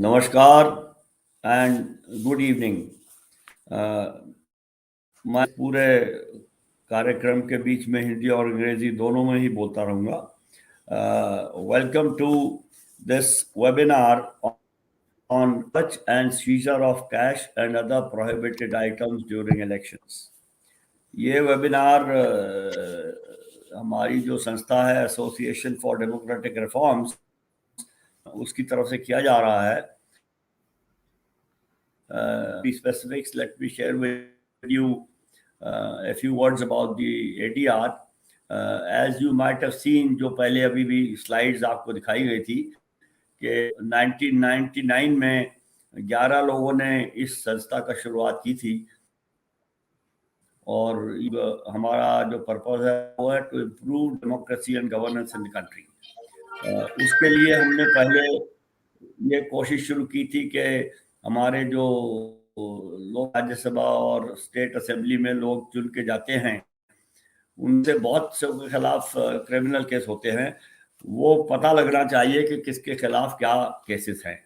नमस्कार and good evening. मैं पूरे कार्यक्रम के बीच में हिंदी और अंग्रेजी दोनों में ही बोलता रहूँगा। Welcome to this webinar on touch and seizure of cash and other prohibited items during elections। ये वेबिनार हमारी जो संस्था है एसोसिएशन फॉर डेमोक्रेटिक रिफॉर्म्स उसकी तरफ से किया जा रहा है। Specifics, let me share with you a few words about the ADR. As you might have seen, जो पहले अभी भी स्लाइड्स आपको दिखाई गई थी कि 1999 में 11 लोगों ने इस संस्था का शुरुआत की थी और हमारा जो पर्पस है वो है to improve democracy and governance in the country. उसके लिए हमने पहले ये कोशिश शुरू की थी कि हमारे जो लोग राज्यसभा और स्टेट असेंबली में लोग चुन के जाते हैं उनसे बहुत से के खिलाफ क्रिमिनल केस होते हैं, वो पता लगना चाहिए कि किसके खिलाफ क्या केसेस हैं।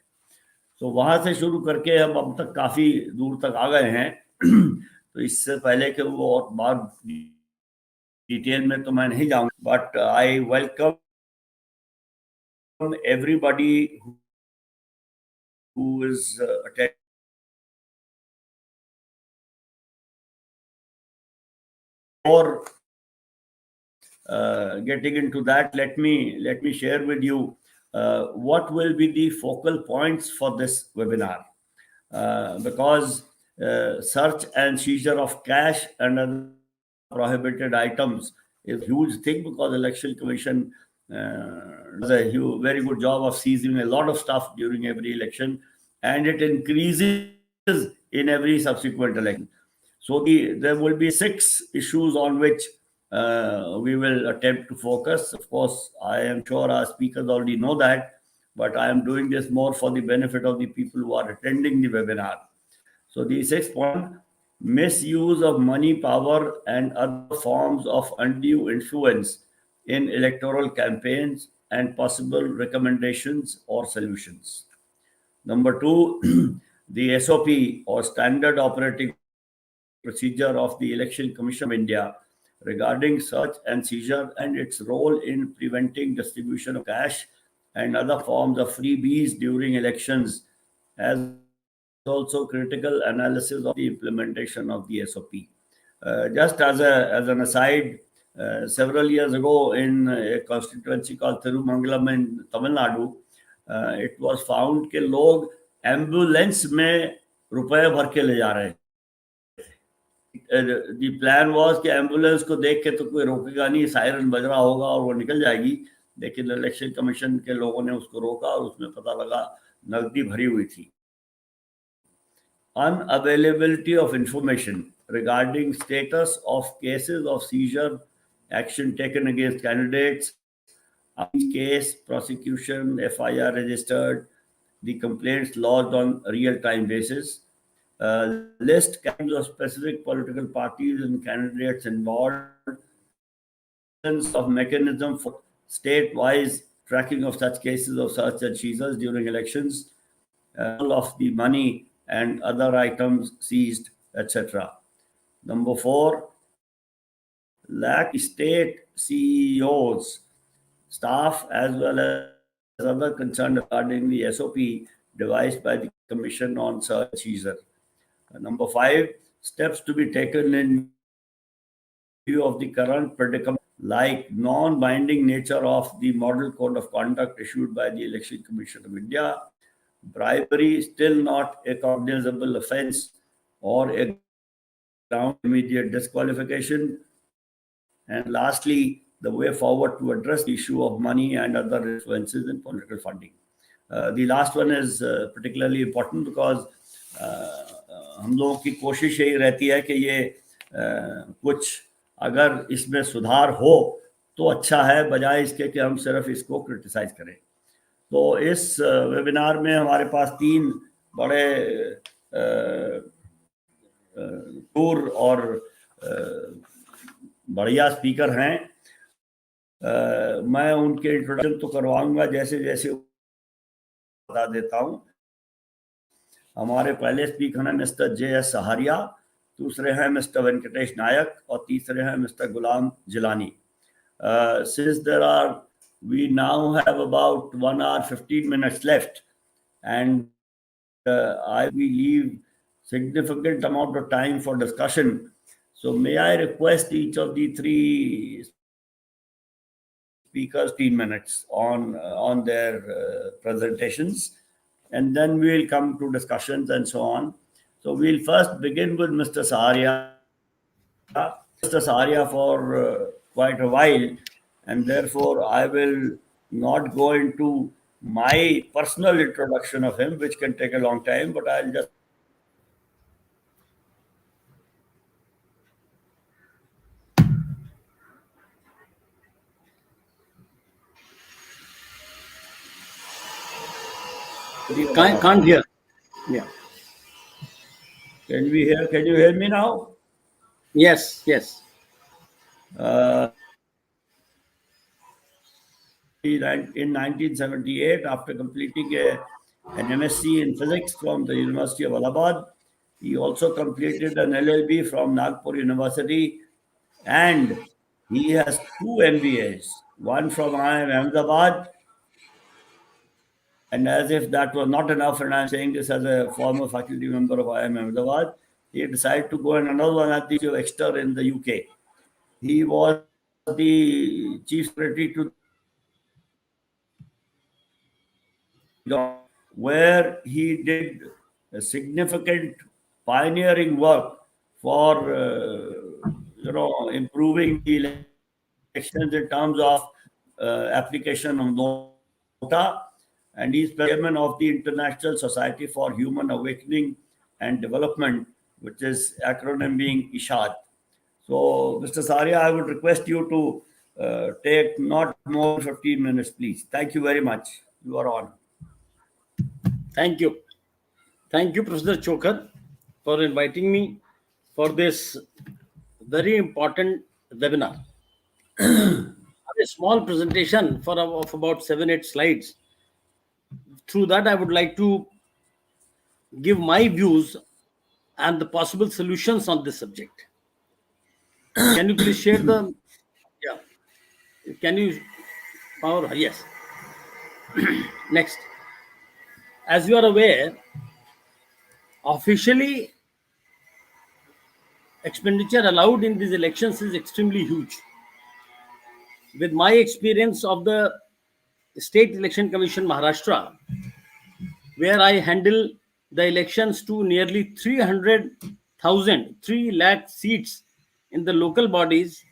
तो वहां से शुरू करके हम अब तक काफी दूर तक आ गए हैं। तो इससे पहले कि वो और बात डिटेल में तो मैं नहीं जाऊंगा, but I welcome everybody who is attending. Or getting into that, let me share with you what will be the focal points for this webinar, because search and seizure of cash and other prohibited items is a huge thing, because election commission does a very good job of seizing a lot of stuff during every election, and it increases in every subsequent election. So there will be 6 issues on which we will attempt to focus. Of course, I am sure our speakers already know that, but I am doing this more for the benefit of the people who are attending the webinar. So the 6th point: misuse of money, power, and other forms of undue influence in electoral campaigns and possible recommendations or solutions. Number 2, the SOP or Standard Operating Procedure of the Election Commission of India regarding search and seizure and its role in preventing distribution of cash and other forms of freebies during elections, as also critical analysis of the implementation of the SOP. Just as an aside, several years ago in a constituency called Thirumangalam in Tamil Nadu, it was found कि लोग ambulance में रुपए भर के ले जा रहे हैं। The plan was कि एम्बुलेंस को देख के तो कोई रोकेगा नहीं, सायरन बज रहा होगा और वो निकल जाएगी, लेकिन इलेक्शन कमीशन के लोगों ने उसको रोका और उसमें पता लगा नकदी भरी हुई थी। Unavailability of information regarding status of cases of seizure, action taken against candidates, case, prosecution, FIR registered, the complaints lodged on real-time basis, list kinds of specific political parties and candidates involved, of mechanism for state-wise tracking of such cases of search and seizures during elections, of the money and other items seized, etc. Number 4, lack state CEOs, staff, as well as other concerned regarding the SOP devised by the Commission on Search and Seizure. Number 5, steps to be taken in view of the current predicament, like non-binding nature of the Model Code of Conduct issued by the Election Commission of India, bribery still not a cognizable offence or a ground immediate disqualification, and lastly, the way forward to address the issue of money and other influences in political funding. The last one is particularly important because हम लोगों की कोशिश यही रहती है कि ये कुछ अगर इसमें सुधार हो तो अच्छा है, बजाय इसके कि हम सिर्फ इसको क्रिटिसाइज करें। तो इस वेबिनार में हमारे पास 3 बड़े टूर और बढ़िया स्पीकर हैं। मैं उनके इंट्रोडक्शन तो करवाऊंगा जैसे जैसे बता देता हूं। हमारे पहले स्पीकर हैं मिस्टर JS सहारिया, दूसरे हैं मिस्टर वेंकटेश नायक और तीसरे हैं mister Ghulam Jilani. Since we now have about 1 hour 15 minutes left, and we leave significant amount of time for discussion. So may I request each of the three speakers 15 minutes on their presentations, and then we'll come to discussions and so on. So we'll first begin with Mr. Saharia. Mr. Saharia for quite a while, and therefore I will not go into my personal introduction of him, which can take a long time, but I'll just Can't hear. Yeah. Can you hear me now? Yes. In 1978, after completing an MSc in physics from the University of Allahabad, he also completed an LLB from Nagpur University, and he has 2 MBAs, one from IIM Ahmedabad, and as if that was not enough, and I'm saying this as a former faculty member of IIM Ahmedabad, he decided to go and another one at the University of Exeter in the UK. He was the chief secretary to where he did a significant pioneering work for improving the elections in terms of application of nota, and he's chairman of the International Society for Human Awakening and Development, which is acronym being ISHAD. So, Mr. Saharia, I would request you to take not more than 15 minutes, please. Thank you very much. You are on. Thank you, Professor Chhokar, for inviting me for this very important webinar. A small presentation of about 7-8 slides. Through that, I would like to give my views and the possible solutions on this subject. Can you please share the? Yeah. Can you? Power? Yes. Next. As you are aware, officially expenditure allowed in these elections is extremely huge. With my experience of the State Election Commission Maharashtra, where I handle the elections to nearly 300,000, 3 lakh seats in the local bodies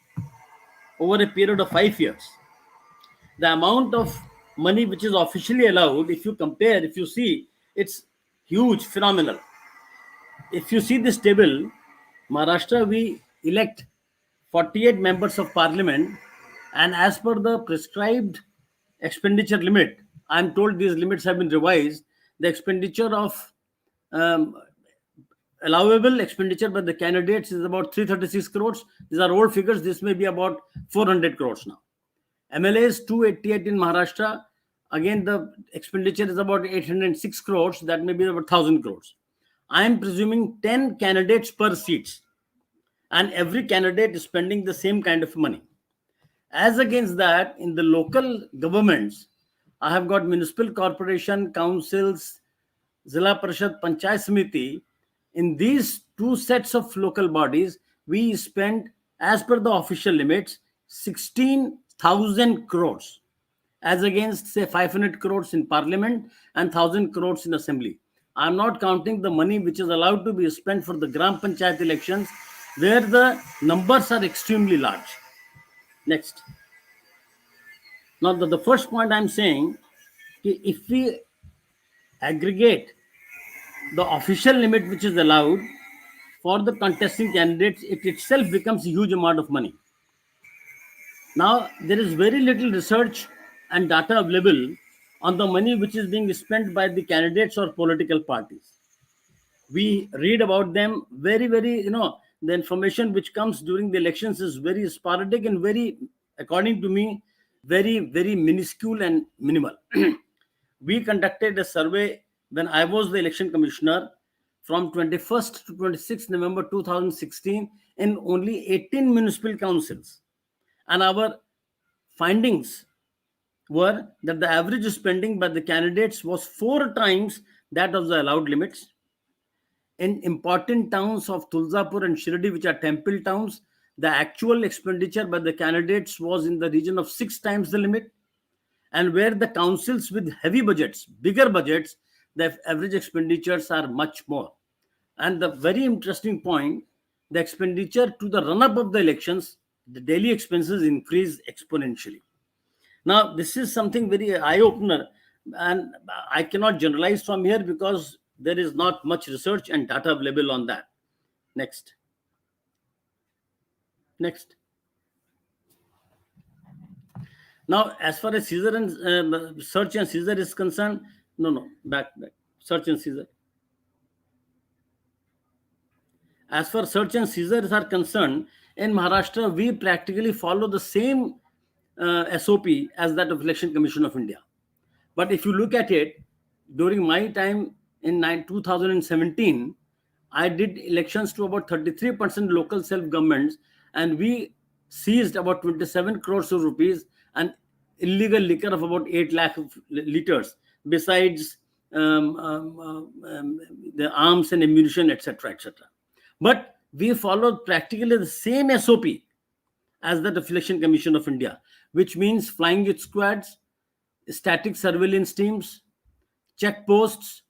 over a period of 5 years. The amount of money which is officially allowed, if you see, it's huge, phenomenal. If you see this table, Maharashtra, we elect 48 members of parliament, and as per the prescribed expenditure limit, I'm told these limits have been revised. The expenditure of allowable expenditure by the candidates is about 336 crores. These are old figures. This may be about 400 crores now. MLAs 288 in Maharashtra. Again, the expenditure is about 806 crores. That may be about 1,000 crores. I am presuming 10 candidates per seat, and every candidate is spending the same kind of money. As against that, in the local governments, I have got municipal corporation, councils, Zilla Parishad, Panchayat Samiti. In these 2 sets of local bodies, we spend, as per the official limits, 16,000 crores, as against, say, 500 crores in parliament and 1,000 crores in assembly. I'm not counting the money which is allowed to be spent for the Gram Panchayat elections, where the numbers are extremely large. Next. Now, the first point I'm saying, if we aggregate the official limit which is allowed for the contesting candidates, it itself becomes a huge amount of money. Now, there is very little research and data available on the money which is being spent by the candidates or political parties. We read about them very, the information which comes during the elections is very sporadic and very, according to me, very, very minuscule and minimal. We conducted a survey when I was the election commissioner from 21st to 26th November 2016 in only 18 municipal councils. And our findings were that the average spending by the candidates was 4 times that of the allowed limits. In important towns of Tulzapur and Shirdi, which are temple towns, the actual expenditure by the candidates was in the region of 6 times the limit. And where the councils with heavy budgets, bigger budgets, the average expenditures are much more. And the very interesting point, the expenditure to the run-up of the elections, the daily expenses increase exponentially. Now, this is something very eye-opener, and I cannot generalize from here because there is not much research and data available on that. Next. Next. Now, as far as seizure and search and seizure is concerned, back. Search and seizure. As far as search and seizures are concerned, in Maharashtra, we practically follow the same SOP as that of Election Commission of India. But if you look at it, during my time in 2017, I did elections to about 33% local self-governments, and we seized about 27 crores of rupees and illegal liquor of about 8 lakh liters, besides the arms and ammunition, etc., etc. But we followed practically the same SOP as the Election Commission of India, which means flying with squads, static surveillance teams, checkposts,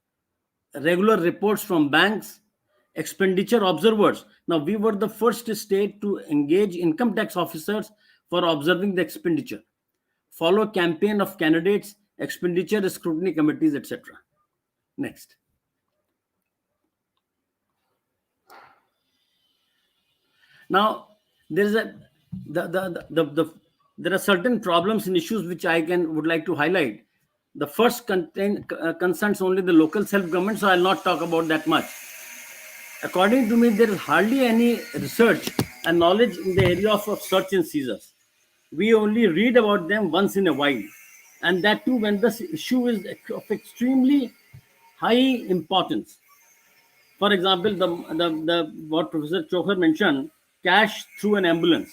regular reports from banks, expenditure observers. Now, we were the first state to engage income tax officers for observing the expenditure, follow campaign of candidates, expenditure scrutiny committees, etc. Next. Now, there are certain problems and issues which would like to highlight. The first concerns only the local self-government, so I'll not talk about that much. According to me, there is hardly any research and knowledge in the area of search and seizures. We only read about them once in a while, and that too when the issue is of extremely high importance. For example, what Professor Chhokar mentioned, cash through an ambulance,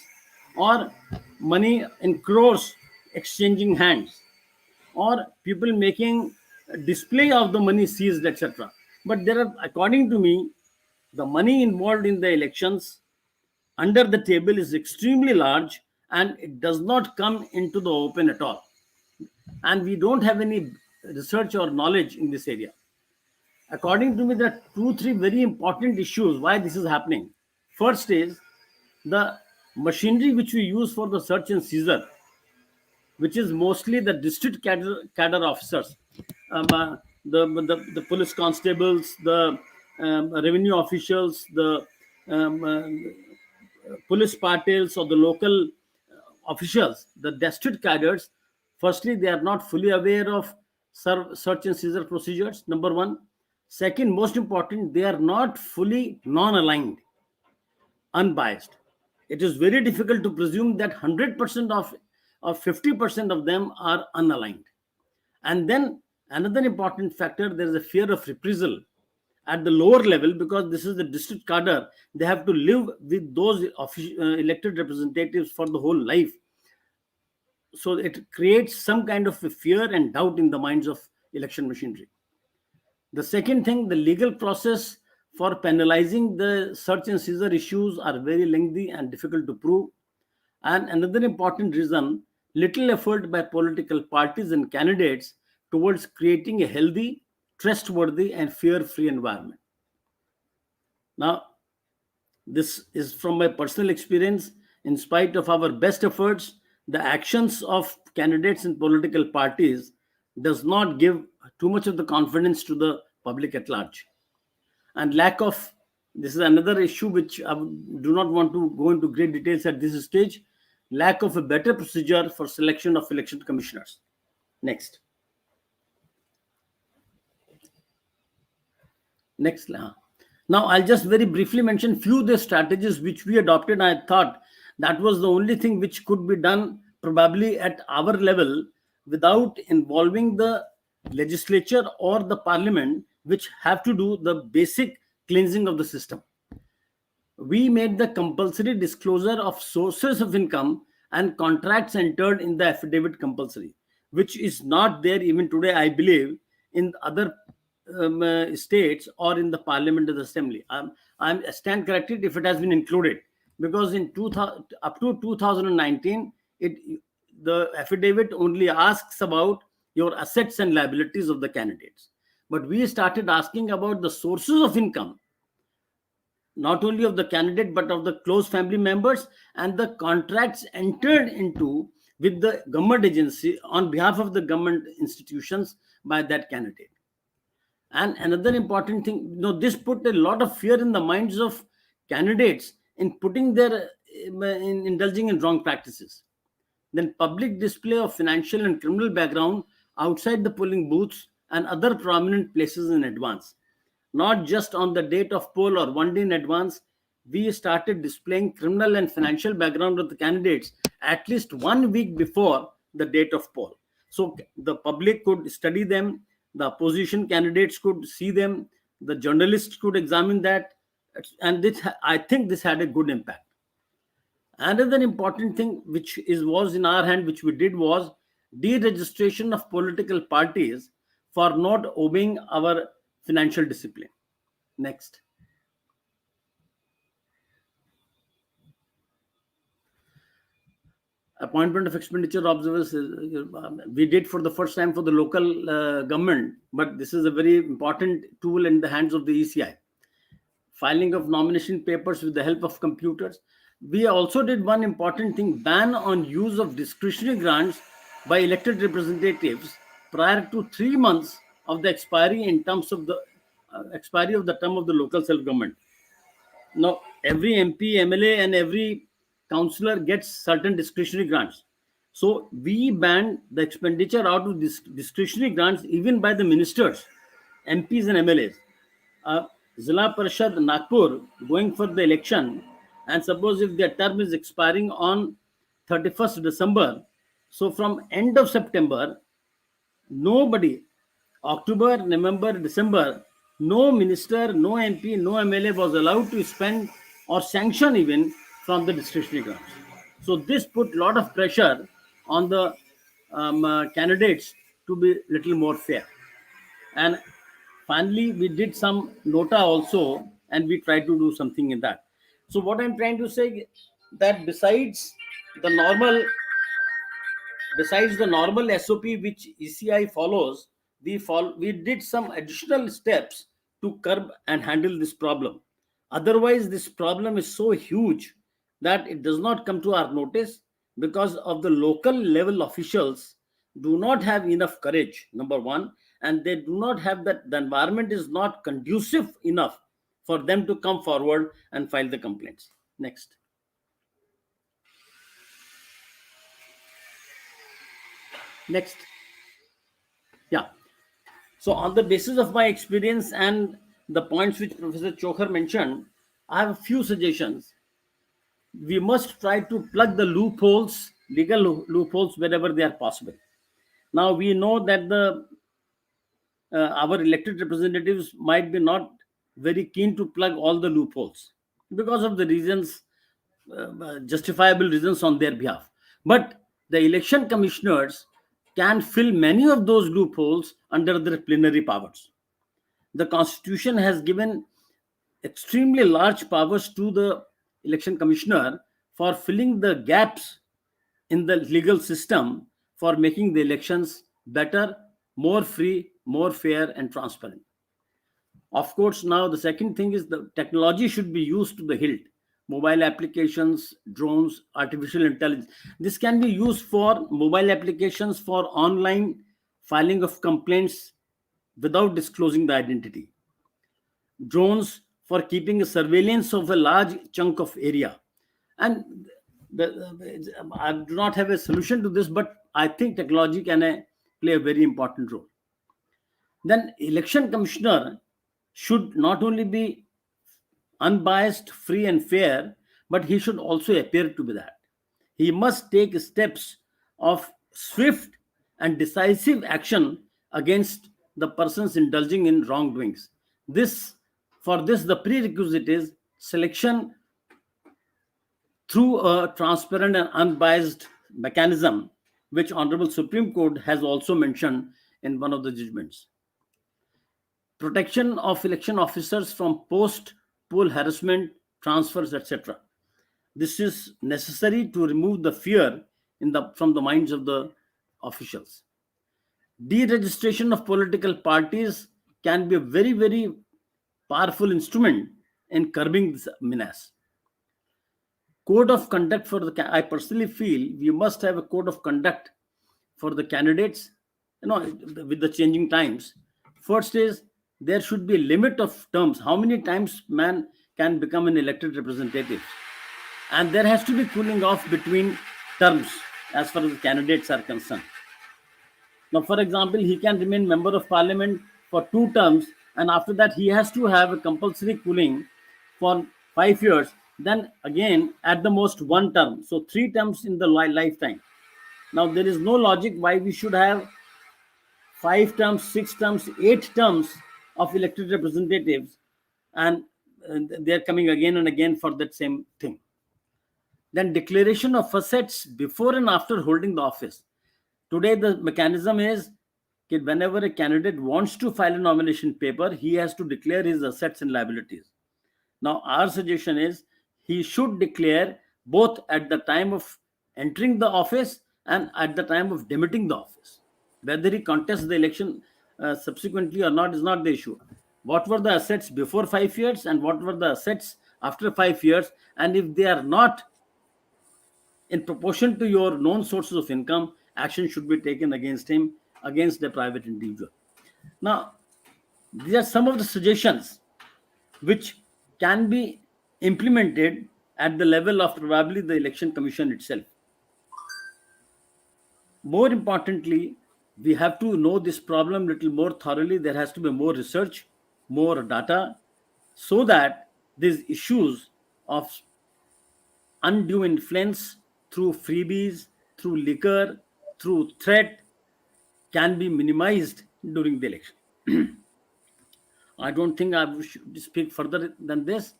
or money in crores exchanging hands, or people making a display of the money seized, etc. But there are, according to me, the money involved in the elections under the table is extremely large, and it does not come into the open at all. And we don't have any research or knowledge in this area. According to me, there are 2-3 very important issues why this is happening. First is the machinery which we use for the search and seizure, which is mostly the district cadre officers, the police constables, the revenue officials, the police patels, or the local officials, the district cadres. Firstly, they are not fully aware of search and seizure procedures, number one. Second, most important, they are not fully non-aligned, unbiased. It is very difficult to presume that 100% of 50% of them are unaligned. And then another important factor, there is a fear of reprisal at the lower level, because this is the district cadre. They have to live with those elected representatives for the whole life. So it creates some kind of a fear and doubt in the minds of election machinery. The second thing, the legal process for penalizing the search and seizure issues are very lengthy and difficult to prove. And another important reason, little effort by political parties and candidates towards creating a healthy, trustworthy, and fear-free environment. Now, this is from my personal experience. In spite of our best efforts, the actions of candidates and political parties does not give too much of the confidence to the public at large. And this is another issue which I do not want to go into great details at this stage, lack of a better procedure for selection of election commissioners. Next. Next. Now, I'll just very briefly mention few of the strategies which we adopted. I thought that was the only thing which could be done probably at our level without involving the legislature or the parliament, which have to do the basic cleansing of the system. We made the compulsory disclosure of sources of income and contracts entered in the affidavit compulsory, which is not there even today, I believe, in other states or in the parliament of the assembly. I stand corrected if it has been included, because in 2000, up to 2019, the affidavit only asks about your assets and liabilities of the candidates. But we started asking about the sources of income, not only of the candidate but of the close family members, and the contracts entered into with the government agency on behalf of the government institutions by that candidate. And another important thing, this put a lot of fear in the minds of candidates in putting their in indulging in wrong practices. Then public display of financial and criminal background outside the polling booths and other prominent places in advance. Not just on the date of poll or one day in advance, we started displaying criminal and financial background of the candidates at least 1 week before the date of poll. So the public could study them, the opposition candidates could see them, the journalists could examine that, and I think this had a good impact. Another important thing which was in our hand, which we did, was deregistration of political parties for not obeying our financial discipline. Next. Appointment of expenditure observers, we did for the first time for the local government, but this is a very important tool in the hands of the ECI. Filing of nomination papers with the help of computers. We also did one important thing: ban on use of discretionary grants by elected representatives prior to 3 months of the expiry in terms of the expiry of the term of the local self-government. Now, every MP, MLA, and every councillor gets certain discretionary grants. So we banned the expenditure out of this discretionary grants even by the ministers, MPs and MLAs. Zilla Parishad Nagpur going for the election, and suppose if their term is expiring on 31st December, so from end of September, nobody, October, November, December, no minister, no MP, no MLA was allowed to spend or sanction even from the discretionary grants. So this put a lot of pressure on the candidates to be little more fair. And finally, we did some nota also, and we tried to do something in that. So what I'm trying to say, that besides the normal SOP which ECI follows, we did some additional steps to curb and handle this problem. Otherwise, this problem is so huge that it does not come to our notice, because of the local level officials do not have enough courage, number one, and they do not have that, the environment is not conducive enough for them to come forward and file the complaints. Next. Next. Yeah. So on the basis of my experience and the points which Professor Chhokar mentioned, I have a few suggestions. We must try to plug the loopholes, legal loopholes, wherever they are possible. Now we know that our elected representatives might be not very keen to plug all the loopholes because of the reasons, justifiable reasons on their behalf. But the election commissioners can fill many of those loopholes under their plenary powers. The Constitution has given extremely large powers to the election commissioner for filling the gaps in the legal system, for making the elections better, more free, more fair, and transparent. Of course, now the second thing is the technology should be used to the hilt. Mobile applications, drones, artificial intelligence. This can be used for mobile applications for online filing of complaints without disclosing the identity. Drones for keeping a surveillance of a large chunk of area. And I do not have a solution to this, but I think technology can play a very important role. Then election commissioner should not only be unbiased, free and fair, but he should also appear to be that. He must take steps of swift and decisive action against the persons indulging in wrongdoings. This For this, the prerequisite is selection through a transparent and unbiased mechanism, which Honorable Supreme Court has also mentioned in one of the judgments. Protection of election officers from post-poll harassment, transfers, etc. This is necessary to remove the fear from the minds of the officials. Deregistration of political parties can be a very, very powerful instrument in curbing this menace. Code of conduct for I personally feel we must have a code of conduct for the candidates, with the changing times. First is there should be a limit of terms, how many times man can become an elected representative. And there has to be cooling off between terms as far as the candidates are concerned. Now, for example, he can remain member of parliament for 2 terms, and after that he has to have a compulsory cooling for 5 years, then again at the most 1 term. So 3 terms in the lifetime. Now, there is no logic why we should have 5 terms, 6 terms, 8 terms of elected representatives, and they're coming again and again for that same thing. Then declaration of assets before and after holding the office. Today, the mechanism is that whenever a candidate wants to file a nomination paper, he has to declare his assets and liabilities. Now, our suggestion is he should declare both at the time of entering the office and at the time of demitting the office. Whether he contests the election subsequently or not is not the issue. What were the assets before 5 years and what were the assets after 5 years? And if they are not in proportion to your known sources of income, action should be taken against him, against the private individual. Now, these are some of the suggestions which can be implemented at the level of probably the election commission itself. More importantly, we have to know this problem a little more thoroughly. There has to be more research, more data, so that these issues of undue influence through freebies, through liquor, through threat can be minimized during the election. I don't think I should speak further than this.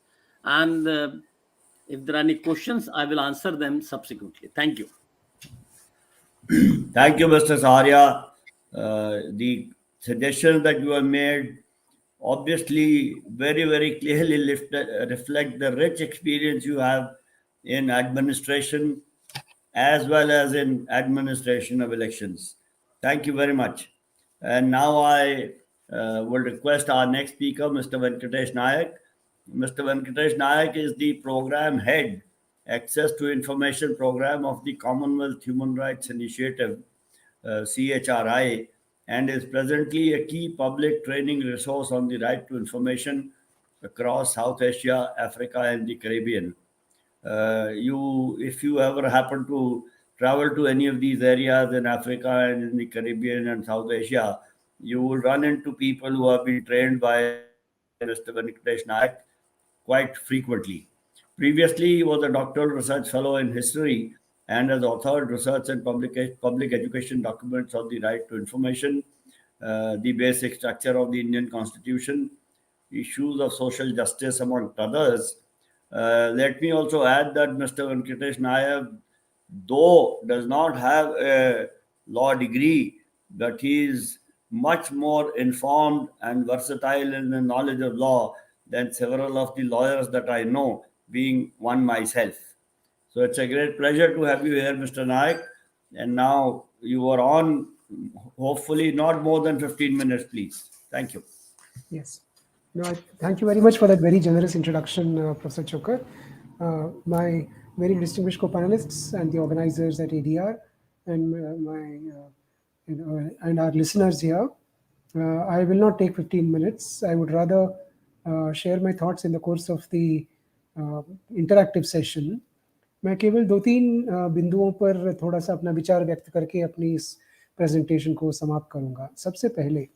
And if there are any questions, I will answer them subsequently. Thank you. Thank you, Mr. Saharia. The suggestions that you have made obviously very, very clearly reflect the rich experience you have in administration as well as in administration of elections. Thank you very much. And now I will request our next speaker, Mr. Venkatesh Nayak. Mr. Venkatesh Nayak is the program head, Access to Information Program of the Commonwealth Human Rights Initiative, CHRI, and is presently a key public training resource on the right to information across South Asia, Africa, and the Caribbean. If you ever happen to travel to any of these areas in Africa and in the Caribbean and South Asia, you will run into people who have been trained by Mr. Venkatesh Nayak quite frequently. Previously, he was a doctoral research fellow in history and has authored research and public education documents on the right to information, the basic structure of the Indian Constitution, issues of social justice, among others. Let me also add that Mr. Venkatesh Nayak, though does not have a law degree, but he is much more informed and versatile in the knowledge of law than several of the lawyers that I know, being one myself. So it's a great pleasure to have you here, Mr. Nayak. And now you are on, hopefully not more than 15 minutes, please. Thank you. Yes. No, thank you very much for that very generous introduction, Professor Chhokar. My very distinguished co-panelists and the organizers at ADR and and our listeners here. I will not take 15 minutes. I would rather share my thoughts in the course of the interactive session. मैं केवल 2-3 बिंदुओं पर थोड़ा सा अपना विचार व्यक्त करके अपनी इस प्रेजेंटेशन को समाप्त करूंगा. सबसे पहले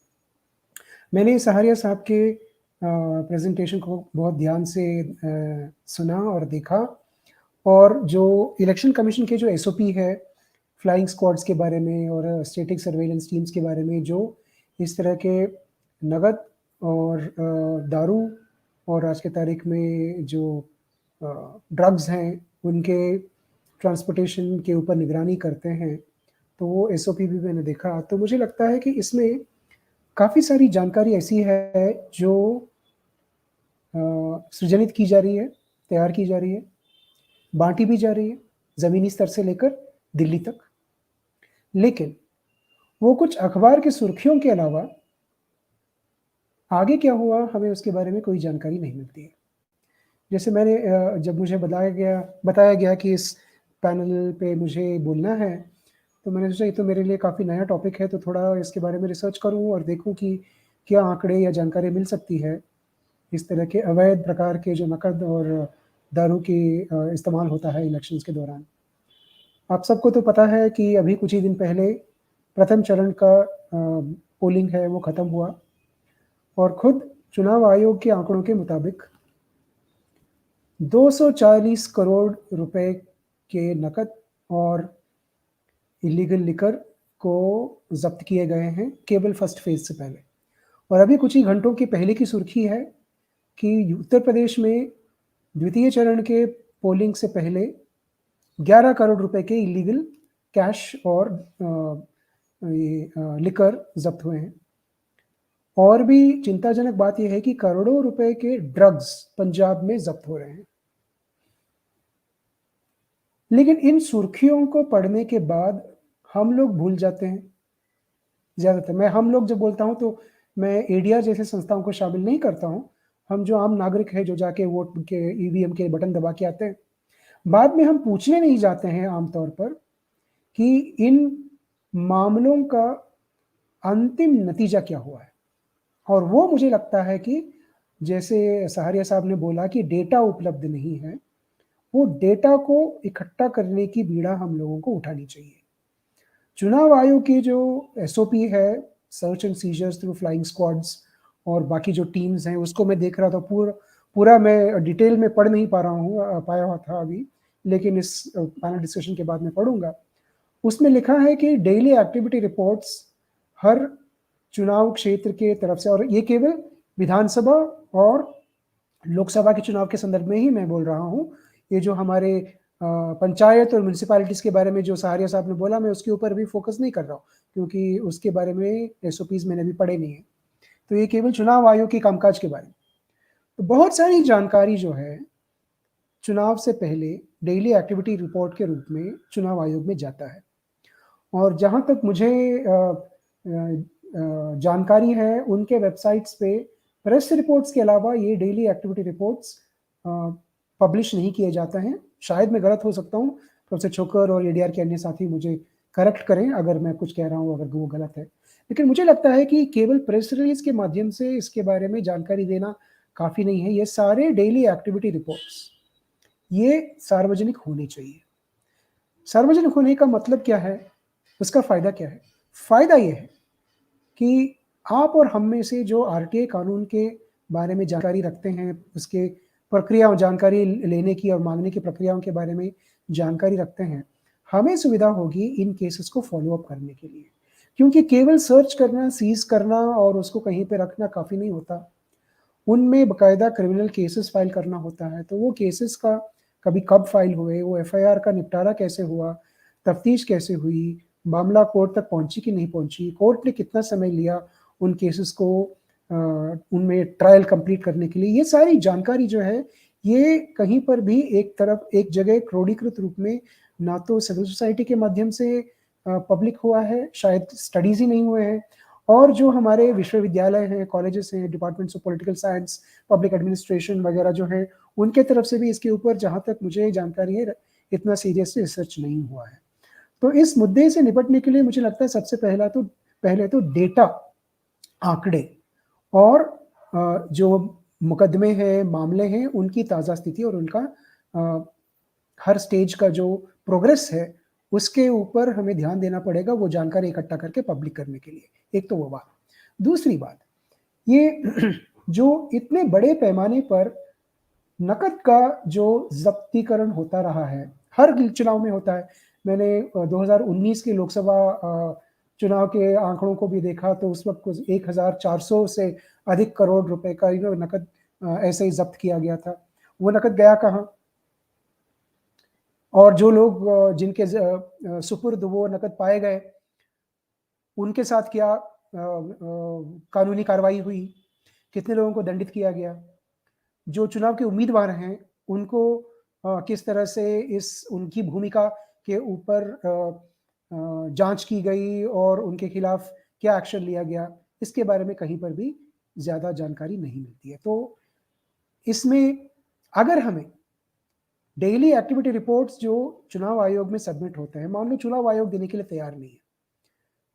मैंने सहारिया साहब के प्रेजेंटेशन को बहुत ध्यान से सुना और देखा, और जो इलेक्शन कमीशन के जो एसओपी है फ्लाइंग स्क्वाड्स के बारे में और स्टैटिक सर्वेलेंस टीम्स के बारे में, जो इस तरह के नगद और दारू और आज के तारीख में जो ड्रग्स हैं उनके ट्रांसपोर्टेशन के ऊपर निगरानी करते हैं, तो वो एसओपी भी मैंने देखा। तो मुझे लगता है कि इसमें काफ़ी सारी जानकारी ऐसी है जो सृजनित की जा रही है, तैयार की जा रही है, बांटी भी जा रही है ज़मीनी स्तर से लेकर दिल्ली तक, लेकिन वो कुछ अखबार की सुर्खियों के अलावा आगे क्या हुआ हमें उसके बारे में कोई जानकारी नहीं मिलती है। जैसे मैंने जब मुझे बताया गया कि इस पैनल पे मुझे बोलना है, तो मैंने सोचा ये तो मेरे लिए काफ़ी नया टॉपिक है, तो थोड़ा इसके बारे में रिसर्च करूँ और देखूँ कि क्या आंकड़े या जानकारी मिल सकती है इस तरह के अवैध प्रकार के जो नकद और दारू की इस्तेमाल होता है इलेक्शंस के दौरान। आप सबको तो पता है कि अभी कुछ ही दिन पहले प्रथम चरण का पोलिंग है वो ख़त्म हुआ, और खुद चुनाव आयोग के आंकड़ों के मुताबिक 240 करोड़ रुपए के नकद और इलीगल लिकर को जब्त किए गए हैं केवल फर्स्ट फेज से पहले। और अभी कुछ ही घंटों की पहले की सुर्खी है कि उत्तर प्रदेश में द्वितीय चरण के पोलिंग से पहले 11 करोड़ रुपए के इलीगल कैश और लिकर जब्त हुए हैं। और भी चिंताजनक बात यह है कि करोड़ों रुपए के ड्रग्स पंजाब में जब्त हो रहे हैं। लेकिन इन सुर्खियों को पढ़ने के बाद हम लोग भूल जाते हैं ज्यादातर। मैं हम लोग जब बोलता हूं तो मैं एडीआर जैसे संस्थाओं को शामिल नहीं करता हूं। हम जो आम नागरिक है जो जाके वोट के ईवीएम के बटन दबा के आते हैं, बाद में हम पूछने नहीं जाते हैं आमतौर पर कि इन मामलों का अंतिम नतीजा क्या हुआ है। और वो मुझे लगता है कि जैसे सहारिया साहब ने बोला कि डेटा उपलब्ध नहीं है, वो डेटा को इकट्ठा करने की बीड़ा हम लोगों को उठानी चाहिए। चुनाव आयोग की जो एसओपी है, search and seizures through flying squads और बाकी जो टीम्स हैं, उसको मैं देख रहा था। पूरा मैं डिटेल में पढ़ नहीं पाया हुआ था अभी, लेकिन इस पैनल डिस्कशन के बाद मैं पढ़ूंगा। उसमें लिखा है कि डेली एक्टिविटी रिपोर्ट्स हर चुनाव क्षेत्र के तरफ से, और ये केवल विधानसभा और लोकसभा के चुनाव के संदर्भ में ही मैं बोल रहा हूँ। ये जो हमारे पंचायत और म्यूनिसिपैलिटीज के बारे में जो सहारिया साहब ने बोला, मैं उसके ऊपर भी फोकस नहीं कर रहा हूँ क्योंकि उसके बारे में एसओपीज मैंने भी पढ़े नहीं है। तो ये केवल चुनाव आयोग के कामकाज के बारे में। तो बहुत सारी जानकारी जो है चुनाव से पहले डेली एक्टिविटी रिपोर्ट के रूप में चुनाव आयोग में जाता है। और जहाँ तक मुझे जानकारी है, उनके वेबसाइट्स पे प्रेस रिपोर्ट्स के अलावा ये डेली एक्टिविटी रिपोर्ट्स पब्लिश नहीं किए जाते हैं। शायद मैं गलत हो सकता हूँ, प्रोफेसर छोकर और एडीआर के अन्य साथी मुझे करेक्ट करें अगर मैं कुछ कह रहा हूँ, अगर वो गलत है। लेकिन मुझे लगता है कि केवल प्रेस रिलीज के माध्यम से इसके बारे में जानकारी देना काफ़ी नहीं है। ये सारे डेली एक्टिविटी रिपोर्ट्स ये सार्वजनिक होने चाहिए। सार्वजनिक होने का मतलब क्या है, उसका फ़ायदा क्या है? फ़ायदा ये है कि आप और हम में से जो आरटीआई कानून के बारे में जानकारी रखते हैं, उसके प्रक्रिया, जानकारी लेने की और मांगने की प्रक्रियाओं के बारे में जानकारी रखते हैं, हमें सुविधा होगी इन केसेस को फॉलो अप करने के लिए। क्योंकि केवल सर्च करना, सीज करना और उसको कहीं पे रखना काफ़ी नहीं होता, उनमें बाकायदा क्रिमिनल केसेस फाइल करना होता है। तो वो केसेस का कभी कब फाइल हुए, वो एफआईआर का निपटारा कैसे हुआ, तफ्तीश कैसे हुई, मामला कोर्ट तक पहुंची कि नहीं पहुंची, कोर्ट ने कितना समय लिया उन केसेस को उनमें ट्रायल कंप्लीट करने के लिए, ये सारी जानकारी जो है ये कहीं पर भी एक जगह क्रोडीकृत रूप में ना तो सिविल सोसाइटी के माध्यम से पब्लिक हुआ है, शायद स्टडीज ही नहीं हुए हैं, और जो हमारे विश्वविद्यालय हैं, कॉलेजेस हैं, departments of political science, public administration वगैरह जो है, उनके तरफ से भी इसके ऊपर जहाँ तक मुझे जानकारी है इतना सीरियसली रिसर्च नहीं हुआ है। तो इस मुद्दे से निपटने के लिए मुझे लगता है सबसे पहले तो डेटा, आंकड़े और जो मुकदमे हैं, मामले हैं, उनकी ताज़ा स्थिति और उनका हर स्टेज का जो प्रोग्रेस है उसके ऊपर हमें ध्यान देना पड़ेगा, वो जानकारी इकट्ठा करके पब्लिक करने के लिए। एक तो वो बात। दूसरी बात, ये जो इतने बड़े पैमाने पर नकद का जो जब्तीकरण होता रहा है, हर चुनाव में होता है। मैंने 2019 के लोकसभा चुनाव के आंकड़ों को भी देखा, तो उस वक्त 1400 से अधिक करोड़ रुपए का नकद ऐसे ही जब्त किया गया था। वो नकद गया कहाँ? और जो लोग जिनके सुपुर्द वो नकद पाए गए, उनके साथ क्या कानूनी कार्रवाई हुई? कितने लोगों को दंडित किया गया? जो चुनाव के उम्मीदवार हैं, उनको किस तरह से उनकी भूमिका के ऊपर जांच की गई और उनके खिलाफ क्या एक्शन लिया गया, इसके बारे में कहीं पर भी ज़्यादा जानकारी नहीं मिलती है। तो इसमें अगर हमें डेली एक्टिविटी रिपोर्ट्स जो चुनाव आयोग में सबमिट होते हैं, मान लो चुनाव आयोग देने के लिए तैयार नहीं है,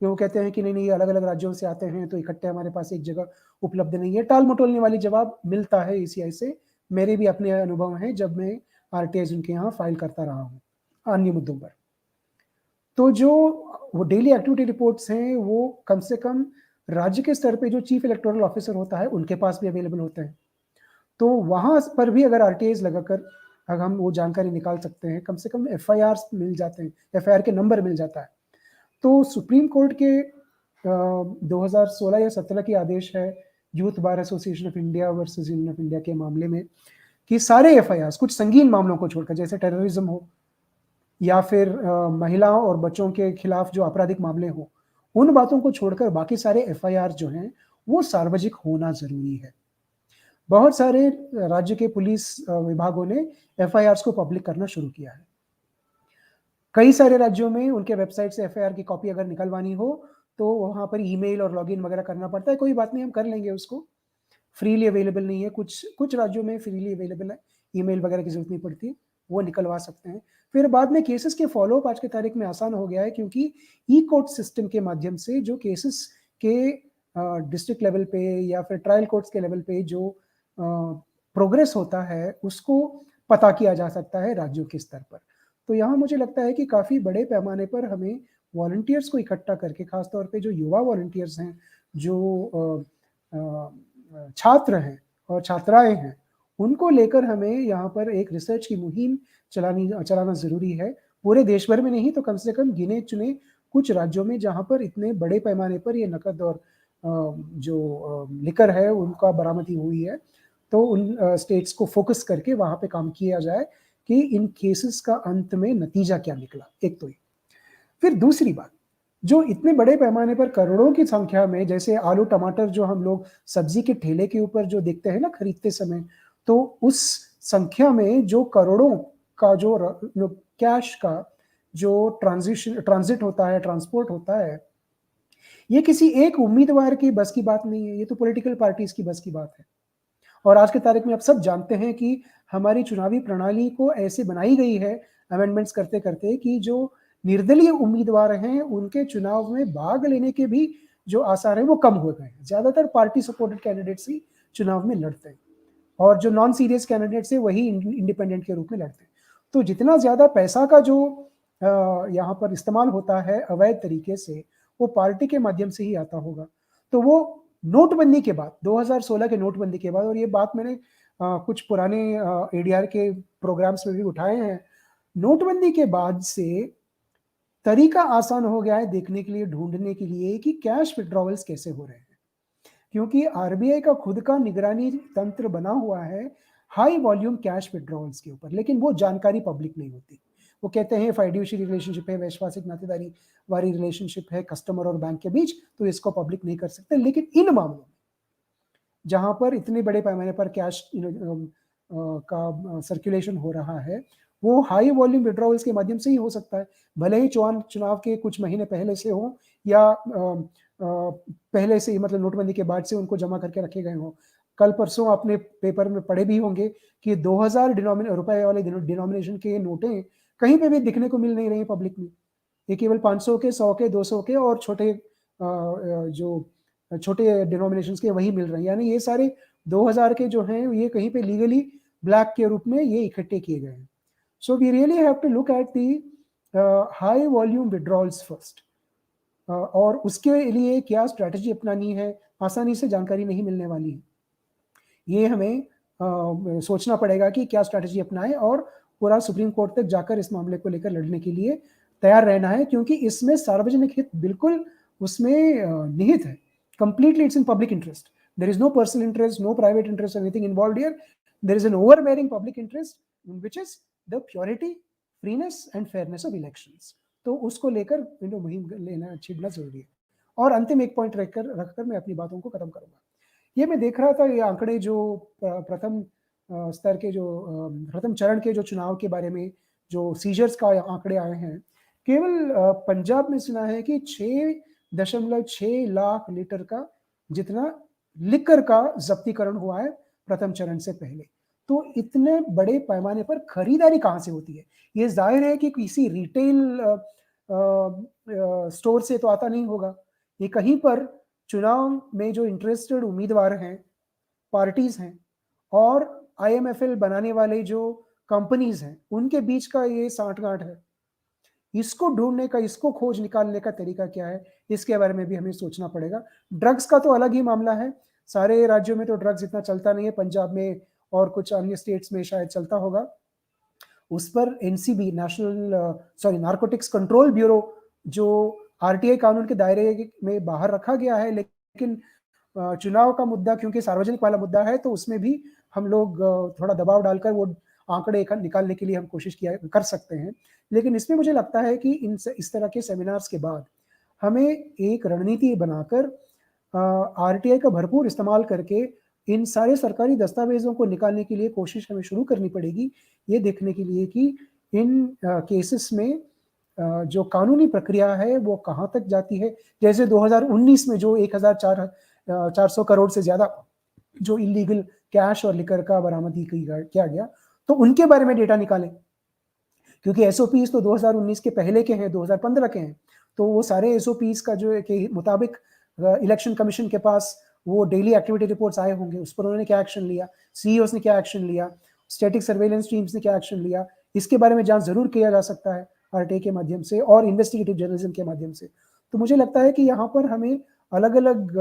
कि वो कहते हैं कि नहीं अलग अलग राज्यों से आते हैं तो इकट्ठे हमारे पास एक जगह उपलब्ध नहीं है, टाल मटोलने वाली जवाब मिलता है ईसीआई से। मेरे भी अपने अनुभव हैं जब मैं आरटीआई उनके यहाँ फाइल करता रहा हूँ अन्य मुद्दों पर। तो जो वो डेली एक्टिविटी रिपोर्ट्स हैं वो कम से कम राज्य के स्तर पे जो चीफ इलेक्टोरल ऑफिसर होता है उनके पास भी अवेलेबल होते हैं। तो वहां पर भी अगर आरटीआई लगाकर अगर हम वो जानकारी निकाल सकते हैं, कम से कम एफआईआर मिल जाते हैं, एफआईआर के नंबर मिल जाता है। तो सुप्रीम कोर्ट के 2016 या 17 की आदेश है youth bar association of India versus union of India के मामले में कि सारे एफआईआर कुछ संगीन मामलों को छोड़कर, जैसे टेररिज्म हो या फिर महिलाओं और बच्चों के खिलाफ जो आपराधिक मामले हो, उन बातों को छोड़कर बाकी सारे एफआईआर जो हैं वो सार्वजनिक होना जरूरी है। बहुत सारे राज्य के पुलिस विभागों ने एफआईआर को पब्लिक करना शुरू किया है। कई सारे राज्यों में उनके वेबसाइट से एफआईआर की कॉपी अगर निकलवानी हो तो वहां पर ईमेल और लॉगिन वगैरह करना पड़ता है। कोई बात नहीं, हम कर लेंगे उसको, फ्रीली अवेलेबल नहीं है, कुछ राज्यों में फ्रीली अवेलेबल है, ईमेल वगैरह की जरूरत नहीं पड़ती, वो निकलवा सकते हैं। फिर बाद में केसेस के फॉलोअप आज की तारीख में आसान हो गया है, क्योंकि ई कोर्ट सिस्टम के माध्यम से जो केसेस के डिस्ट्रिक्ट लेवल पे या फिर ट्रायल कोर्ट्स के लेवल पे जो प्रोग्रेस होता है उसको पता किया जा सकता है राज्यों के स्तर पर। तो यहाँ मुझे लगता है कि काफी बड़े पैमाने पर हमें वॉलंटियर्स को इकट्ठा करके, खासतौर पे जो युवा वॉलंटियर्स हैं, जो छात्र हैं और छात्राएं हैं, उनको लेकर हमें यहाँ पर एक रिसर्च की मुहिम चलाना जरूरी है। पूरे देश भर में नहीं तो कम से कम गिने चुने कुछ राज्यों में जहाँ पर इतने बड़े पैमाने पर ये नकद और जो लिकर है उनका बरामदी हुई है, तो उन स्टेट्स को फोकस करके वहां पे काम किया जाए कि इन केसेस का अंत में नतीजा क्या निकला। एक तो ये। फिर दूसरी बात, जो इतने बड़े पैमाने पर करोड़ों की संख्या में, जैसे आलू टमाटर जो हम लोग सब्जी के ठेले के ऊपर जो देखते हैं ना खरीदते समय, तो उस संख्या में जो करोड़ों का जो कैश का जो ट्रांजिट होता है, ट्रांसपोर्ट होता है, ये किसी एक उम्मीदवार की बस की बात नहीं है, ये तो पॉलिटिकल पार्टीज की बस की बात है। और आज के तारीख में आप सब जानते हैं कि हमारी चुनावी प्रणाली को ऐसे बनाई गई है अमेंडमेंट्स करते करते कि जो निर्दलीय उम्मीदवार हैं उनके चुनाव में भाग लेने के भी जो आसार है वो कम हो गए हैं। ज्यादातर पार्टी सपोर्टेड कैंडिडेट्स ही चुनाव में लड़ते हैं और जो नॉन सीरियस कैंडिडेट्स है वही इंडिपेंडेंट के रूप में लड़ते हैं। तो जितना ज्यादा पैसा का जो यहाँ पर इस्तेमाल होता है अवैध तरीके से, वो पार्टी के माध्यम से ही आता होगा। तो वो नोटबंदी के बाद, 2016 के नोटबंदी के बाद, और ये बात मैंने कुछ पुराने एडीआर के प्रोग्राम्स में भी उठाए हैं, नोटबंदी के बाद से तरीका आसान हो गया है देखने के लिए, ढूंढने के लिए कि कैश विड्रॉवल्स कैसे हो रहे हैं, क्योंकि आरबीआई का खुद का निगरानी तंत्र बना हुआ है हाई वॉल्यूम कैश विड्रॉवल्स के ऊपर, लेकिन वो जानकारी पब्लिक नहीं होती। वो कहते हैं फाइड्यूशियरी रिलेशनशिप है, वैश्वासिक नातेदारी वाली रिलेशनशिप है कस्टमर और बैंक के बीच, तो इसको पब्लिक नहीं कर सकते। लेकिन इन मामलों में जहां पर इतने बड़े पैमाने पर कैश का सर्कुलेशन हो रहा है, वो हाई वॉल्यूम विड्रॉवल्स के माध्यम से ही हो सकता है। भले ही चुनाव के कुछ महीने पहले से हो या पहले से ही, मतलब नोटबंदी के बाद से उनको जमा करके रखे गए हो। कल परसों आपने पेपर में पढ़े भी होंगे कि 2000 रुपए वाले डिनोमिनेशन के नोटें कहीं पे भी दिखने को मिल नहीं रही पब्लिक में। ये केवल 500 के, 100 के, 200 के और जो छोटे डिनोमिनेशंस के वही मिल रहे हैं। यानी ये सारे 2000 के जो हैं ये कहीं पे लीगली ब्लैक के रूप में ये इकट्ठे किए गए हैं। So we really have to look at the high volume withdrawals first, और उसके लिए क्या स्ट्रेटजी अपनानी है, आसानी से जानकारी नहीं मिलने वाली है। ये हमें सोचना पड़ेगा कि क्या स्ट्रेटजी अपनाएं और पूरा सुप्रीम कोर्ट तक जाकर इस मामले को लेकर लड़ने के लिए तैयार रहना है, क्योंकि इसमें सार्वजनिक हित बिल्कुल उसमें निहित है। Completely it's in public interest. There is no personal interest, no private interest, anything involved here. There is an overbearing public interest, which is the purity, freeness and fairness of elections. तो उसको लेकर मुहिम लेना छिड़ना जरूरी है. और अंतिम एक पॉइंट रखकर मैं अपनी बातों को खत्म करूंगा. ये मैं देख रहा था, ये आंकड़े जो प्रथम स्तर के जो प्रथम चरण के जो चुनाव के बारे में जो सीजर्स का आंकड़े आए हैं, केवल पंजाब में सुना है कि 6.6 लाख लीटर का जितना लिकर का जब्तीकरण हुआ है प्रथम चरण से पहले. तो इतने बड़े पैमाने पर खरीदारी कहां से होती है? ये जाहिर है कि किसी रिटेल स्टोर से तो आता नहीं होगा. ये कहीं पर चुनाव में जो इंटरेस्टेड उम्मीदवार हैं, पार्टीज हैं और IMFL बनाने वाले जो कंपनीज हैं, उनके बीच का ये सांठगांठ है. इसको ढूंढने का, इसको खोज निकालने का तरीका क्या है, इसके बारे में भी हमें सोचना पड़ेगा. ड्रग्स का तो अलग ही मामला है. सारे राज्यों में तो ड्रग्स इतना चलता नहीं है. पंजाब में और कुछ अन्य स्टेट्स में शायद चलता होगा. उस पर NCB, नार्कोटिक्स कंट्रोल ब्यूरो, जो RTI कानून के दायरे में बाहर रखा गया है, लेकिन चुनाव का मुद्दा क्योंकि सार्वजनिक वाला मुद्दा है, तो उसमें भी हम लोग थोड़ा दबाव डालकर वो आंकड़े निकालने के लिए हम कोशिश कर सकते हैं. लेकिन इसमें मुझे लगता है कि इस तरह के सेमिनार्स के बाद हमें एक रणनीति बनाकर RTI का भरपूर इस्तेमाल करके इन सारे सरकारी दस्तावेजों को निकालने के लिए कोशिश हमें शुरू करनी पड़ेगी, ये देखने के लिए कि इन केसेस में जो कानूनी प्रक्रिया है वो कहाँ तक जाती है. जैसे 2019 में जो 1,400 करोड़ से ज्यादा जो इलीगल कैश और लिकर का बरामदी किया गया, तो उनके बारे में डेटा निकालें, क्योंकि SOPs तो 2019 के पहले के हैं, 2015 के हैं. तो वो सारे SOPs का जो के मुताबिक इलेक्शन कमीशन के पास वो डेली एक्टिविटी रिपोर्ट्स आए होंगे, उस पर उन्होंने क्या एक्शन लिया, CEOs ने क्या एक्शन लिया, स्टैटिक सर्वेलेंस टीम्स ने क्या एक्शन लिया, इसके बारे में जांच जरूर किया जा सकता है RTI के माध्यम से और इन्वेस्टिगेटिव जर्नलिज्म के माध्यम से. तो मुझे लगता है कि यहाँ पर हमें अलग अलग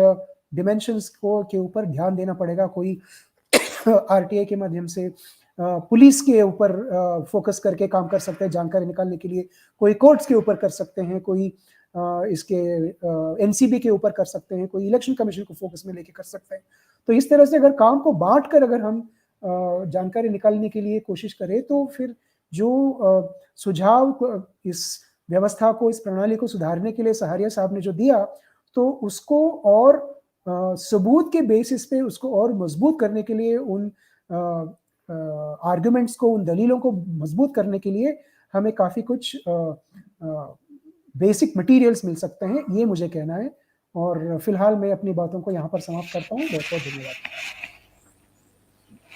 डिमेंशंस के ऊपर ध्यान देना पड़ेगा. कोई RTI के माध्यम से पुलिस के ऊपर फोकस करके काम कर सकते हैं जानकारी निकालने के लिए, कोई कोर्ट्स के ऊपर कर सकते हैं, कोई इसके NCB के ऊपर कर सकते हैं, कोई इलेक्शन कमीशन को फोकस में लेके कर सकते हैं. तो इस तरह से अगर काम को बांट कर अगर हम जानकारी निकालने के लिए कोशिश करें, तो फिर जो सुझाव इस व्यवस्था को, इस प्रणाली को सुधारने के लिए सहारिया साहब ने जो दिया, तो उसको और सबूत के बेसिस पे उसको और मजबूत करने के लिए, उन आर्गुमेंट्स को, उन दलीलों को मजबूत करने के लिए हमें काफी कुछ बेसिक मटेरियल्स मिल सकते हैं, ये मुझे कहना है. और फिलहाल मैं अपनी बातों को यहाँ पर समाप्त करता हूँ. बहुत बहुत धन्यवाद.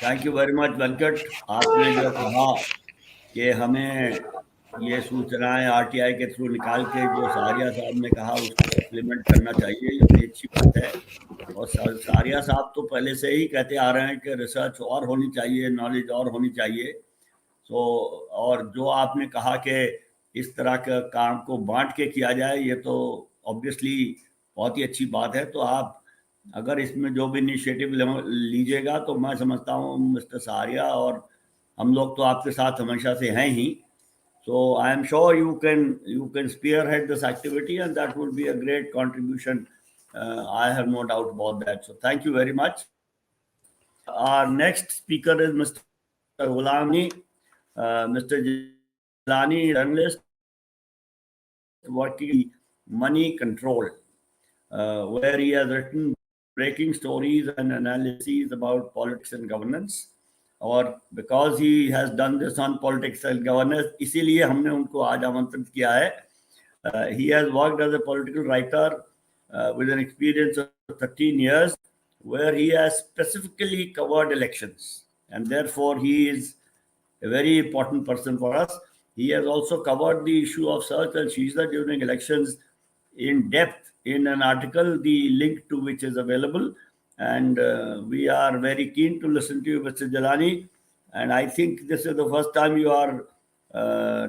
Thank you very much Venkat. आपने जो कहा कि हमें ये सूचनाएं RTI के थ्रू निकाल के जो सहारिया साहब ने कहा उसको सप्लीमेंट करना चाहिए, ये बड़ी अच्छी बात है. और सहारिया साहब तो पहले से ही कहते आ रहे हैं कि रिसर्च और होनी चाहिए, नॉलेज और होनी चाहिए. तो और जो आपने कहा कि इस तरह का काम को बांट के किया जाए, ये तो ऑब्वियसली बहुत ही अच्छी बात है. तो आप अगर इसमें जो भी इनिशिएटिव लीजिएगा, तो मैं समझता हूँ मिस्टर सहारिया और हम लोग तो आपके साथ हमेशा से हैं ही. So I am sure you can spearhead this activity, and that would be a great contribution. I have no doubt about that. So thank you very much. Our next speaker is Mr. Gulam. Mr. Jeelani, journalist working Moneycontrol, where he has written breaking stories and analyses about politics and governance. और because he has done this on politics and governance, इसीलिए हमने उनको आज आमंत्रित किया है. He has worked as a political writer with an experience of 13 years, where he has specifically covered elections, and therefore he is a very important person for us. He has also covered the issue of search and seizure during elections in depth in an article, the link to which is available. And we are very keen to listen to you, Mr. Jeelani. And I think this is the first time you are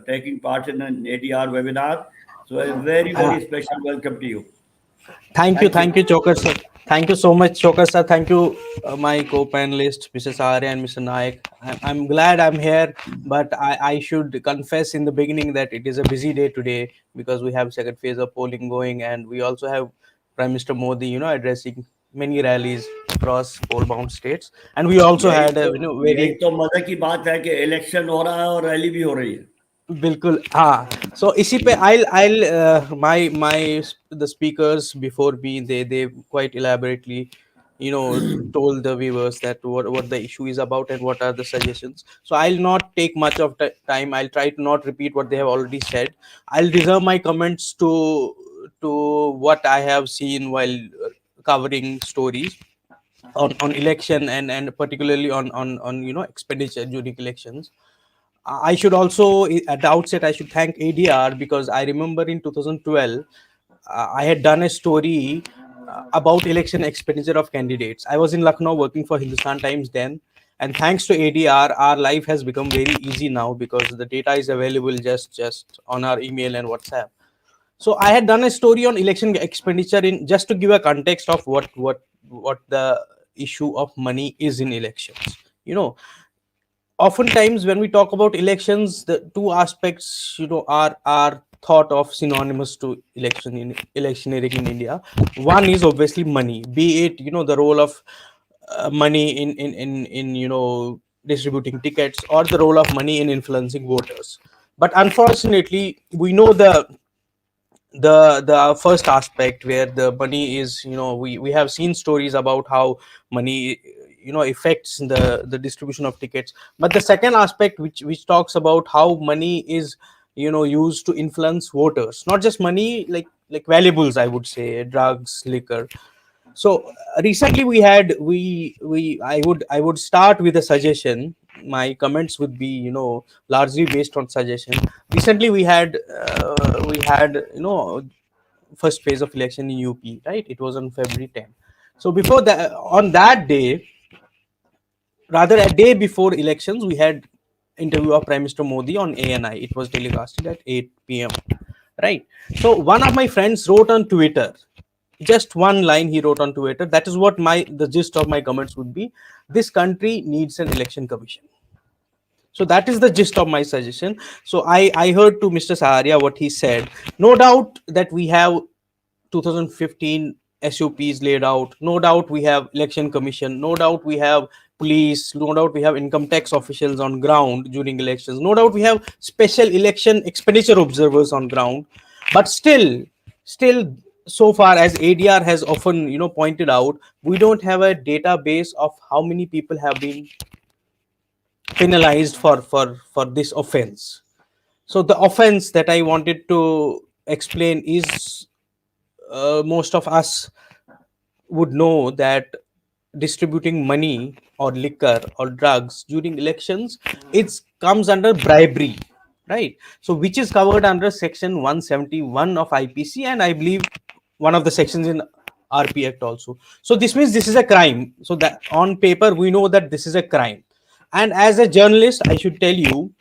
taking part in an ADR webinar. So a very, very special welcome to you. Thank you, Chhokar sir. Thank you so much, Chhokar sir. Thank you, my co-panelists, Mr. Saharia and Mr. Nayak. I'm glad I'm here, but I should confess in the beginning that it is a busy day today because we have second phase of polling going, and we also have Prime Minister Modi, addressing many rallies across coal-bound states, and we also had a यही very तो मजे की बात है कि election हो रहा है और रैली भी हो रही है. बिल्कुल हाँ. So इसी पे I'll my the speakers before me, they quite elaborately told the viewers that what the issue is about and what are the suggestions. So I'll not take much of time. I'll try to not repeat what they have already said. I'll reserve my comments to what I have seen while covering stories on election, and particularly on expenditure during elections. I should also, at the outset, I should thank ADR, because I remember in 2012, I had done a story about election expenditure of candidates. I was in Lucknow working for Hindustan Times then, and thanks to ADR, our life has become very easy now because the data is available just on our email and WhatsApp. So I had done a story on election expenditure, in just to give a context of what the issue of money is in elections. Oftentimes when we talk about elections, the two aspects are thought of synonymous to electioneering in India. One is obviously money, be it the role of money in distributing tickets, or the role of money in influencing voters. But unfortunately, we know the first aspect, where the money is, we have seen stories about how money affects the distribution of tickets. But the second aspect, which talks about how money is used to influence voters, not just money, like valuables, I would say, drugs, liquor. So recently I would start with a suggestion. My comments would be largely based on suggestion. Recently we had first phase of election in UP, right? It was on February 10th. So before that, on that day, rather a day before elections, we had interview of Prime Minister Modi on ANI. It was telecasted at 8 p.m. Right. So one of my friends wrote on Twitter, just one line he wrote on Twitter. That is what the gist of my comments would be. This country needs an election commission. So that is the gist of my suggestion. So I heard to Mr. Saharia what he said. No doubt that we have 2015 SOPs laid out. No doubt we have election commission. No doubt we have police. No doubt we have income tax officials on ground during elections. No doubt we have special election expenditure observers on ground. But still, so far as ADR has often pointed out, we don't have a database of how many people have been penalized for this offense. So the offense that I wanted to explain is, most of us would know that distributing money or liquor or drugs during elections, it comes under bribery, right? So which is covered under section 171 of IPC, and I believe one of the sections in RP Act also. So this means this is a crime. So that on paper we know that this is a crime. And as a journalist, I should tell you,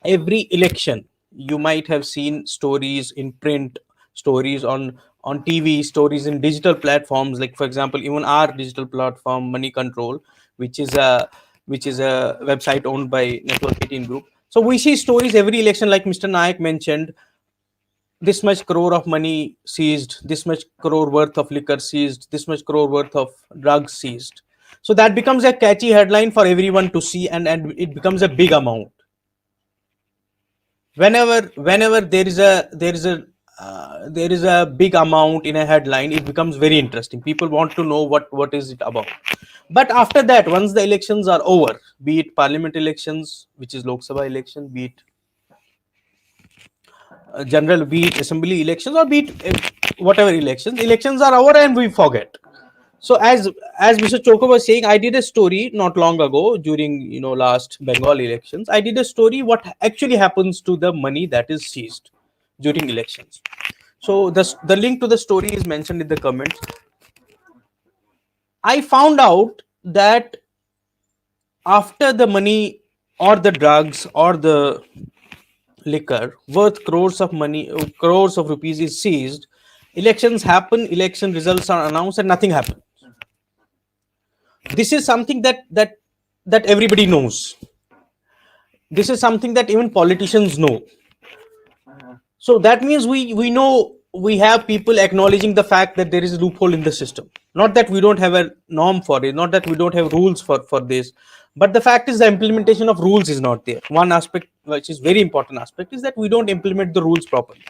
every election you might have seen stories in print, stories on TV, stories in digital platforms, like for example even our digital platform Moneycontrol, which is a website owned by Network 18 Group. So we see stories every election, like Mr. Nayak mentioned, this much crore of money seized, this much crore worth of liquor seized, this much crore worth of drugs seized. So that becomes a catchy headline for everyone to see, and it becomes a big amount. Whenever there is a big amount in a headline, it becomes very interesting. People want to know what is it about. But after that, once the elections are over, be it parliament elections, which is Lok Sabha election, be it general, be it assembly elections, or be it whatever elections are over, and we forget. So as Mr. Chhokar was saying, I did a story not long ago during last Bengal elections. I did a story what actually happens to the money that is seized during elections. So the link to the story is mentioned in the comments. I found out that after the money or the drugs or the liquor worth crores of money, crores of rupees is seized, elections happen, election results are announced, and nothing happens. This is something that everybody knows. This is something that even politicians know. So that means we know we have people acknowledging the fact that there is a loophole in the system. Not that we don't have a norm for it, not that we don't have rules for this, but the fact is the implementation of rules is not there. One aspect, which is very important aspect, is that we don't implement the rules properly.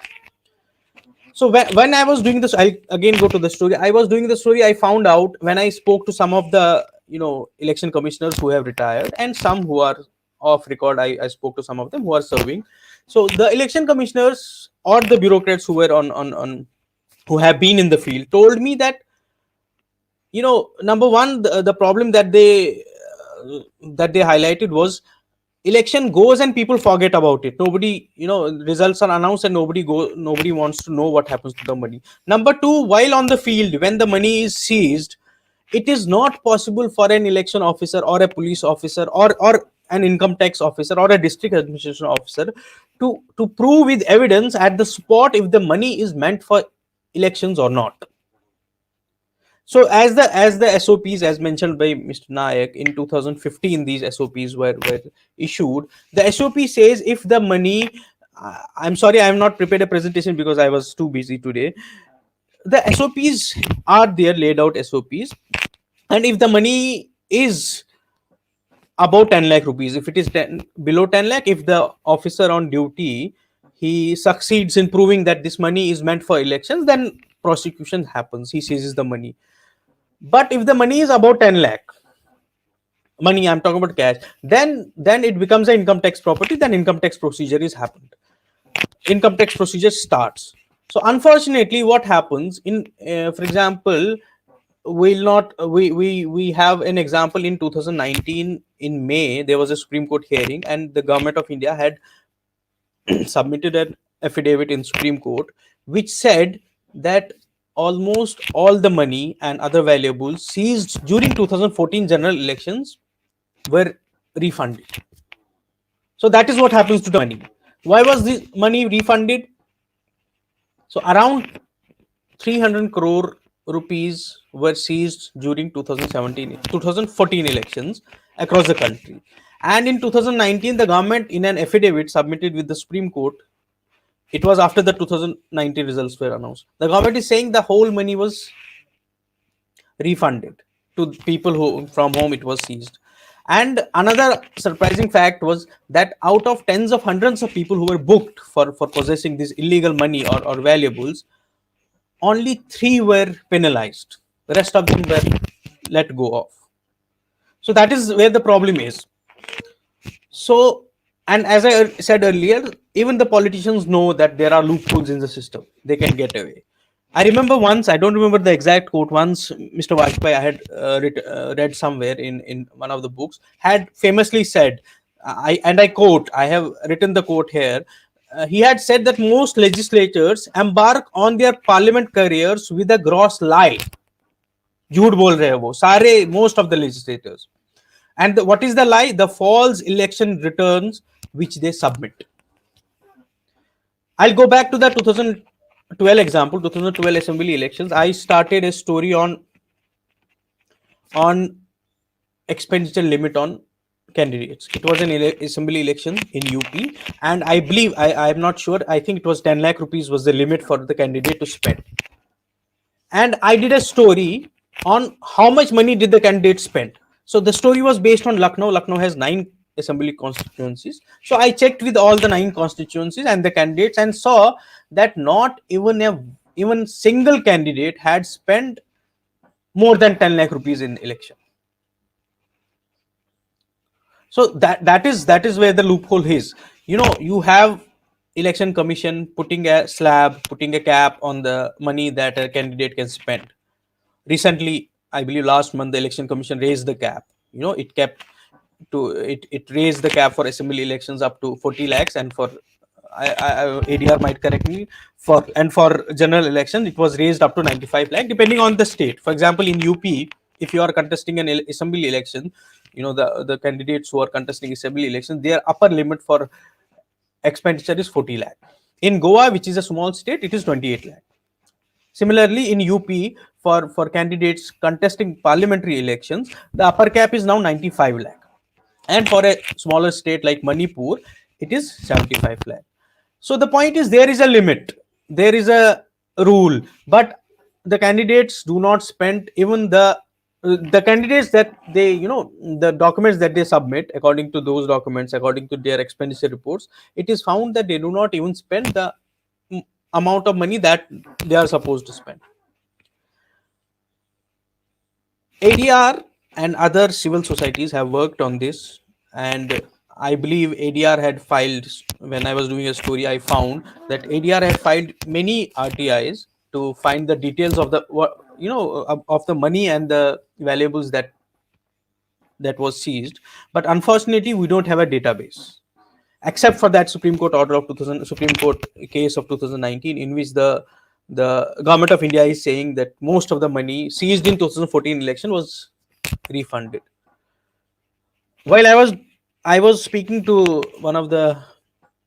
So when I was doing this, I'll again go to the story. I was doing the story. I found out when I spoke to some of the election commissioners who have retired and some who are off record. I spoke to some of them who are serving. So the election commissioners or the bureaucrats who were on who have been in the field told me that number one, the problem that they highlighted was election goes and people forget about it. Nobody, results are announced and nobody wants to know what happens to the money. Number two, while on the field, when the money is seized, it is not possible for an election officer or a police officer or an income tax officer or a district administration officer to prove with evidence at the spot if the money is meant for elections or not. So as the SOPs, as mentioned by Mr. Nayak, in 2015 these SOPs were issued. The SOP says if the money, I'm sorry, I am not prepared a presentation because I was too busy today. The SOPs are there, laid out SOPs, and if the money is about 10 lakh rupees, if it is below 10 lakh, if the officer on duty he succeeds in proving that this money is meant for elections, then prosecution happens, he seizes the money. But if the money is about 10 lakh, money I'm talking about cash, then it becomes an income tax property. Then income tax procedure is happened. Income tax procedure starts. So unfortunately, what happens in, for example, we have an example in 2019 in May. There was a Supreme Court hearing, and the government of India had submitted an affidavit in Supreme Court, which said that almost all the money and other valuables seized during 2014 general elections were refunded. So that is what happens to the money. Why was this money refunded? So around 300 crore rupees were seized during 2014 elections across the country. And in 2019, the government, in an affidavit submitted with the Supreme Court, it was after the 2019 results were announced, the government is saying the whole money was refunded to people from whom it was seized. And another surprising fact was that out of tens of hundreds of people who were booked for possessing this illegal money or valuables, only 3 were penalized. The rest of them were let go of. So that is where the problem is. So, and as I said earlier, even the politicians know that there are loopholes in the system. They can get away. I remember once, I don't remember the exact quote, once Mr. Vajpayee, I had read somewhere in one of the books, had famously said, I quote, I have written the quote here, he had said that most legislators embark on their parliament careers with a gross lie. झूठ बोल रहे हैं वो सारे, most of the legislators. And what is the lie? The false election returns which they submit. I'll go back to the 2012 example, 2012 assembly elections. I started a story on expenditure limit on candidates. It was an assembly election in UP, and I believe, I'm not sure, I think it was 10 lakh rupees was the limit for the candidate to spend. And I did a story on how much money did the candidate spend. So the story was based on Lucknow. Lucknow has 9 assembly constituencies. So I checked with all the 9 constituencies and the candidates and saw that not even single candidate had spent more than 10 lakh rupees in election. So that is where the loophole is. You have election commission putting a slab, putting a cap on the money that a candidate can spend. Recently, I believe last month, the election commission raised the cap. It raised the cap for assembly elections up to 40 lakhs, and for ADR might correct me, for general election it was raised up to 95 lakh, depending on the state. For example, in UP, if you are contesting an assembly election, the candidates who are contesting assembly election, their upper limit for expenditure is 40 lakh. In Goa, which is a small state, it is 28 lakh. Similarly, in UP, for candidates contesting parliamentary elections, the upper cap is now 95 lakh. And for a smaller state like Manipur, it is 75 lakh. So the point is, there is a limit. There is a rule, but the candidates do not spend even the candidates that they, the documents that they submit, according to those documents, according to their expenditure reports, it is found that they do not even spend the amount of money that they are supposed to spend. ADR and other civil societies have worked on this, and I believe ADR had filed, when I was doing a story, I found that ADR had filed many RTIs to find the details of the of the money and the valuables that was seized. But unfortunately, we don't have a database, except for that Supreme Court order of 2000, Supreme Court case of 2019, in which the government of India is saying that most of the money seized in 2014 election was refunded. While I was speaking to one of the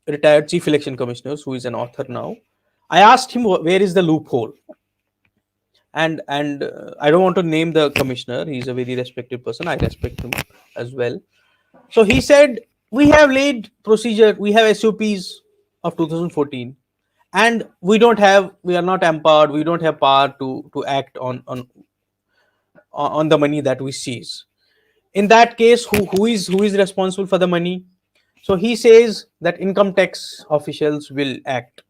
retired chief election commissioners, who is an author now, I asked him where is the loophole, and I don't want to name the commissioner. He's a very respected person. I respect him as well. So he said, we have laid procedure, we have SOPs of 2014, and we are not empowered, we don't have power to act on the money that we seize. In that case, who is responsible for the money? So he says that income tax officials will act.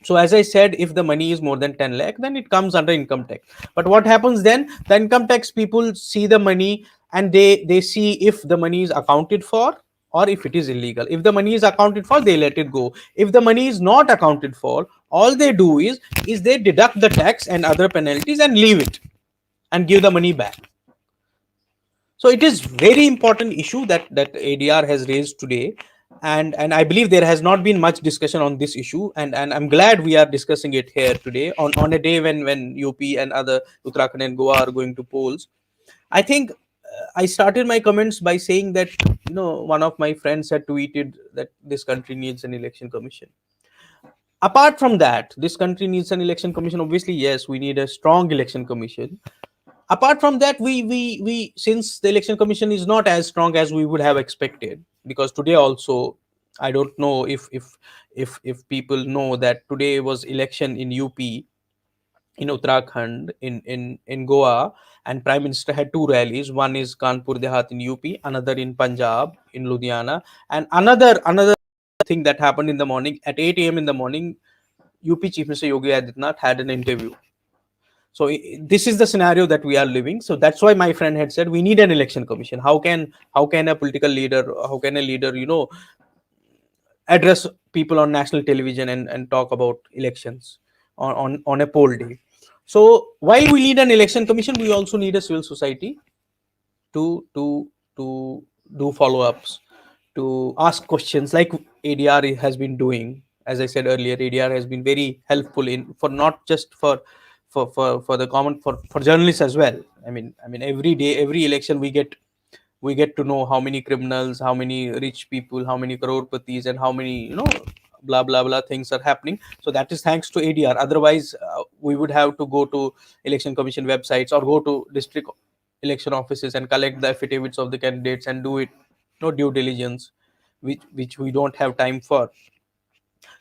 So as I said, if the money is more than 10 lakh, then it comes under income tax. But what happens then? The income tax people see the money, and they see if the money is accounted for or if it is illegal. If the money is accounted for, they let it go. If the money is not accounted for, all they do is they deduct the tax and other penalties and leave it and give the money back. So it is very important issue that ADR has raised today, and I believe there has not been much discussion on this issue, and I'm glad we are discussing it here today on a day when UP and other Uttarakhand and Goa are going to polls. I think I started my comments by saying that, one of my friends had tweeted that this country needs an election commission. Apart from that, this country needs an election commission. Obviously, yes, we need a strong election commission. Apart from that, we since the election commission is not as strong as we would have expected, because today also, I don't know if people know that today was election in UP, in Uttarakhand, in Goa, and Prime Minister had two rallies. One is Kanpur Dehat in UP, another in Punjab in Ludhiana, and another thing that happened in the morning at 8 a.m. in the morning. UP Chief Minister Yogi Adityanath had an interview. So this is the scenario that we are living. So that's why my friend had said we need an election commission. How can a political leader, how can a leader, address people on national television and talk about elections on a poll day? So while we need an election commission, we also need a civil society to do follow-ups, to ask questions like ADR has been doing. As I said earlier, ADR has been very helpful in, for not just for the common, for journalists as well. I mean every day, every election, we get to know how many criminals, how many rich people, how many crorpatis, and how many, blah blah blah things are happening. So that is thanks to ADR. Otherwise, we would have to go to election commission websites or go to district election offices and collect the affidavits of the candidates and do it, no due diligence, which we don't have time for.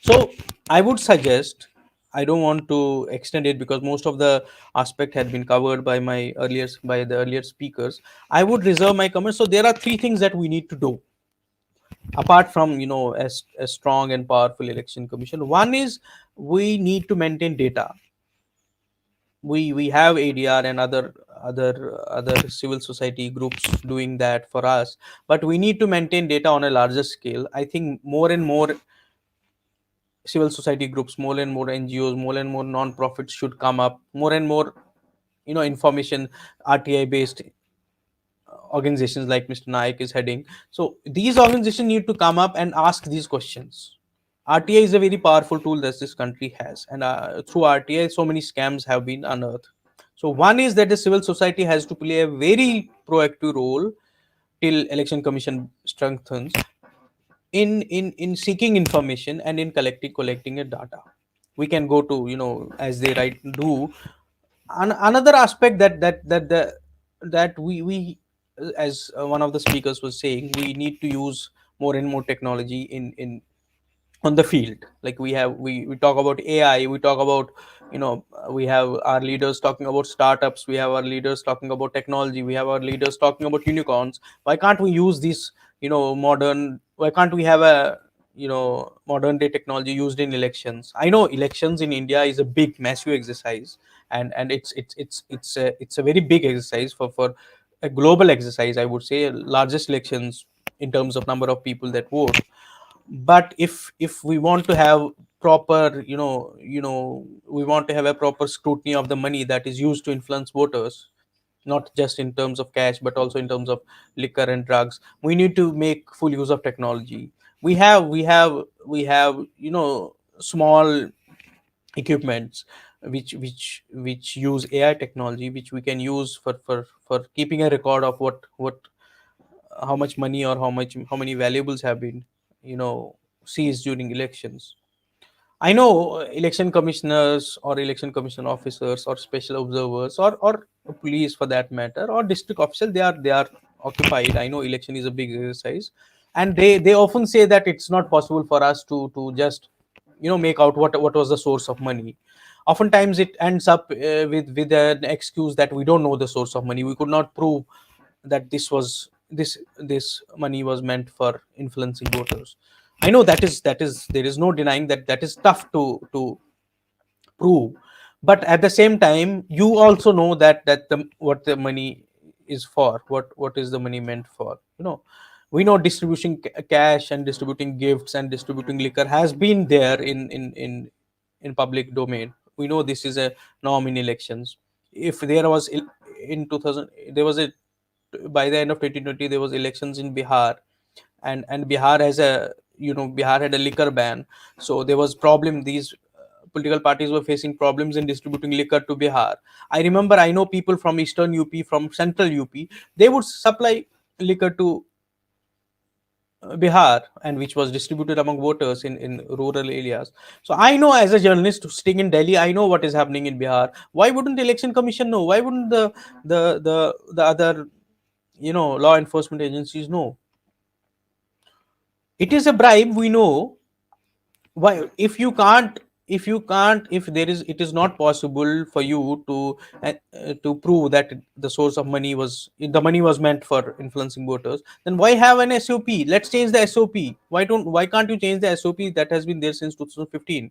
So I would suggest, I don't want to extend it because most of the aspect had been covered by the earlier speakers. I would reserve my comments. So there are three things that we need to do apart from, a strong and powerful election commission. One is we need to maintain data. We have ADR and other civil society groups doing that for us, but we need to maintain data on a larger scale. I think more and more civil society groups, more and more NGOs, more and more non-profits should come up, more and more, information RTI based organizations like Mr. Nayak is heading. So these organizations need to come up and ask these questions. RTI is a very powerful tool that this country has, and through RTI, so many scams have been unearthed. So one is that the civil society has to play a very proactive role till election commission strengthens in seeking information and in collecting a data. We can go to, as they do. Another aspect that we as one of the speakers was saying, we need to use more and more technology in on the field. Like we talk about AI, we talk about, we have our leaders talking about startups, we have our leaders talking about technology, we have our leaders talking about unicorns. Why can't we use this, modern, why can't we have a, modern day technology used in elections? I know elections in India is a big massive exercise, and it's a very big exercise for a global exercise, I would say, largest elections in terms of number of people that vote. But if we want to have proper, we want to have a proper scrutiny of the money that is used to influence voters, not just in terms of cash but also in terms of liquor and drugs, we need to make full use of technology. We have small equipments which use AI technology, which we can use for keeping a record of what how much money or how many valuables have been, seized during elections. I know election commissioners or election commission officers or special observers or police for that matter or district official, they are occupied. I know election is a big exercise, and they often say that it's not possible for us to just make out what was the source of money. Oftentimes it ends up with an excuse that we don't know the source of money. We could not prove that this money was meant for influencing voters. I know that is there is no denying that is tough to prove, but at the same time you also know that the what the money is for, what is the money meant for. We know distributing cash and distributing gifts and distributing liquor has been there in public domain. We know this is a norm in elections. If there was in 2000, there was a by the end of 2020 there was elections in Bihar, and Bihar has a, Bihar had a liquor ban. So there was problem, these political parties were facing problems in distributing liquor to Bihar. I remember, I know people from eastern UP, from central UP, they would supply liquor to Bihar, and which was distributed among voters in rural areas. So I know, as a journalist sitting in Delhi, I know what is happening in Bihar. Why wouldn't the election commission know? Why wouldn't the other, law enforcement agencies know? It is a bribe, we know. Why, if there is, it is not possible for you to prove that the source of money was, the money was meant for influencing voters, then why have an SOP? Let's change the SOP. Why can't you change the SOP that has been there since 2015?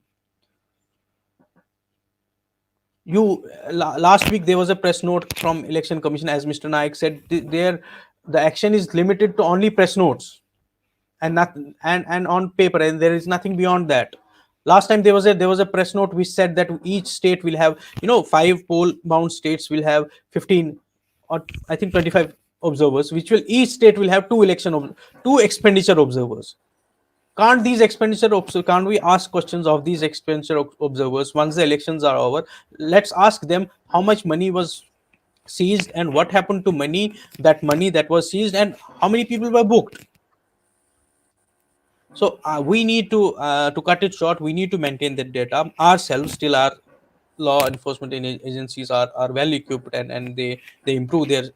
Last week there was a press note from election commission, as Mr. Nayak said, there the action is limited to only press notes and not and on paper, and there is nothing beyond that. Last time there was a press note which said that each state will have, 5 poll bound states will have 15, or I think 25 observers, which will, each state will have two expenditure observers. Can't we ask questions of these expenditure observers once the elections are over? Let's ask them how much money was seized and what happened to money that was seized, and how many people were booked. So we need to cut it short, we need to maintain that data ourselves. Still, our law enforcement agencies are well equipped, and they improve their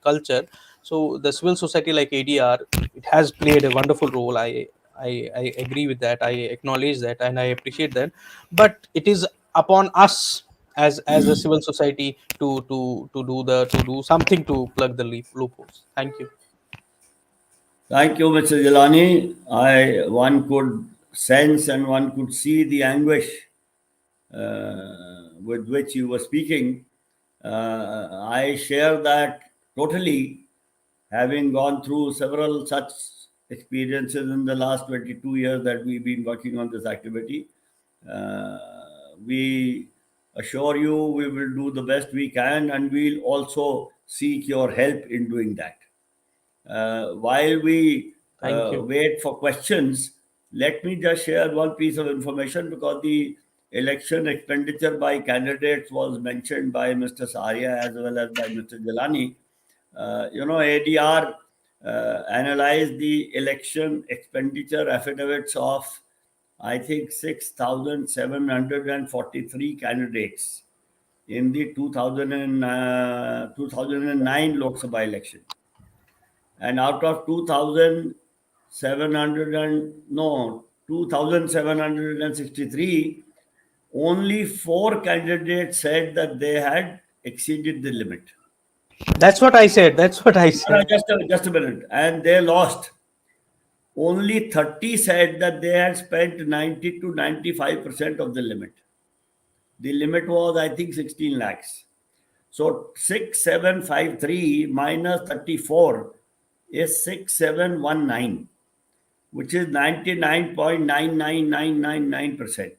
culture. So the civil society like ADR, it has played a wonderful role. I agree with that, I acknowledge that, and I appreciate that. But it is upon us as a civil society to do something to plug the loopholes. Thank you. Thank you, Mr. Jeelani. One could sense and one could see the anguish with which you were speaking. I share that totally, having gone through several such experiences in the last 22 years that we've been working on this activity. Uh, we assure you we will do the best we can, and we'll also seek your help in doing that. While we Thank you. wait for questions, let me just share one piece of information, because the election expenditure by candidates was mentioned by Mr. Saharia as well as by Mr. Jeelani. ADR analyzed the election expenditure affidavits of, I think, 6,743 candidates in the 2009 Lok Sabha election. And out of 2,700 and no 2,763, only 4 candidates said that they had exceeded the limit. That's what I said. That's what I said. Just a minute. And they lost. Only 30 said that they had spent 90 to 95% of the limit. The limit was, I think, 16 lakhs. So 6753 minus 34 is 6719, which is 99.99999%.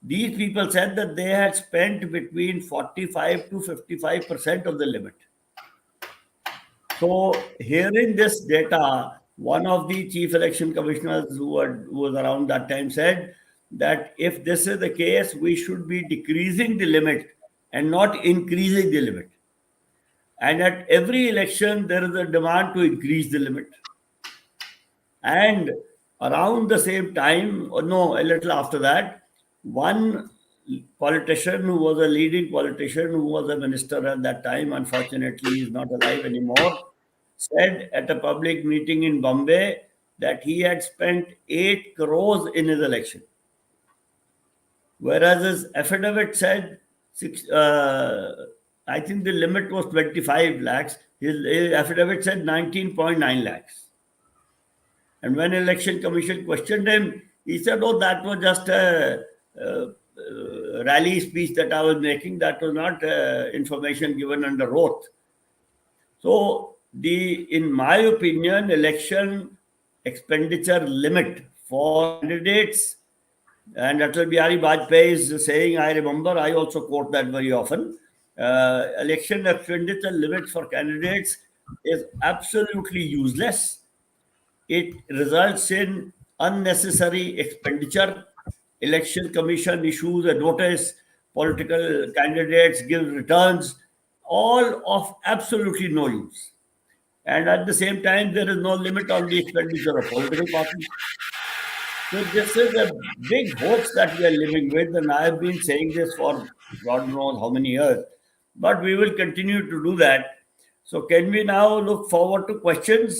These people said that they had spent between 45 to 55% of the limit. So, hearing this data, one of the chief election commissioners who was around that time said that if this is the case, we should be decreasing the limit and not increasing the limit. And at every election, there is a demand to increase the limit. And around the same time, or no, a little after that, one politician who was a leading politician, who was a minister at that time, unfortunately, is not alive anymore, said at a public meeting in Bombay that he had spent 8 crores in his election. Whereas his affidavit said, I think the limit was 25 lakhs. His affidavit said 19.9 lakhs. And when Election Commission questioned him, he said, oh, that was just a rally speech that I was making. That was not information given under oath. So, in my opinion, election expenditure limit for candidates, and Atal Bihari Vajpayee is saying, I remember, I also quote that very often, election expenditure limit for candidates is absolutely useless. It results in unnecessary expenditure. Election Commission issues a notice, political candidates give returns, all of absolutely no use. And at the same time, there is no limit on the expenditure of political parties. So this is a big hoax that we are living with, and I have been saying this for God knows how many years. But we will continue to do that. So can we now look forward to questions?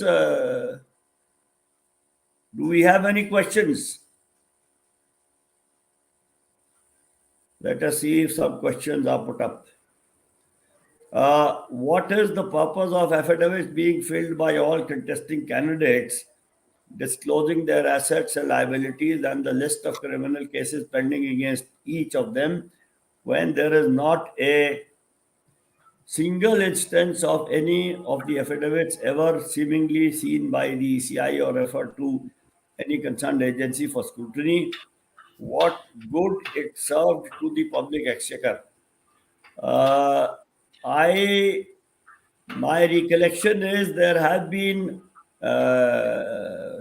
Do we have any questions? Let us see if some questions are put up. What is the purpose of affidavits being filled by all contesting candidates, disclosing their assets and liabilities and the list of criminal cases pending against each of them, when there is not a single instance of any of the affidavits ever seemingly seen by the ECI or referred to any concerned agency for scrutiny? What good it served to the public exchequer? My recollection is there have been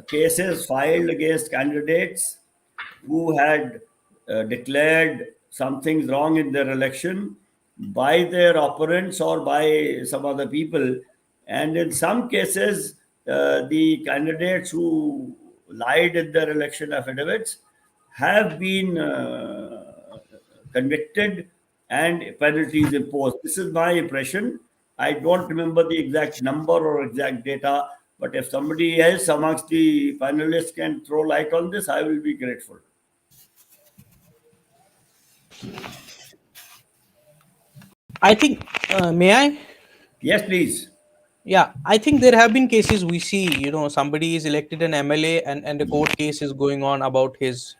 cases filed against candidates who had declared something wrong in their election by their opponents or by some other people. And in some cases, the candidates who lied in their election affidavits have been convicted and penalties imposed. This is my impression. I don't remember the exact number or exact data, but if somebody else amongst the panelists can throw light on this, I will be grateful. I think, may I? Yes, please. Yeah, I think there have been cases we see, somebody is elected an MLA, and the court case is going on about his,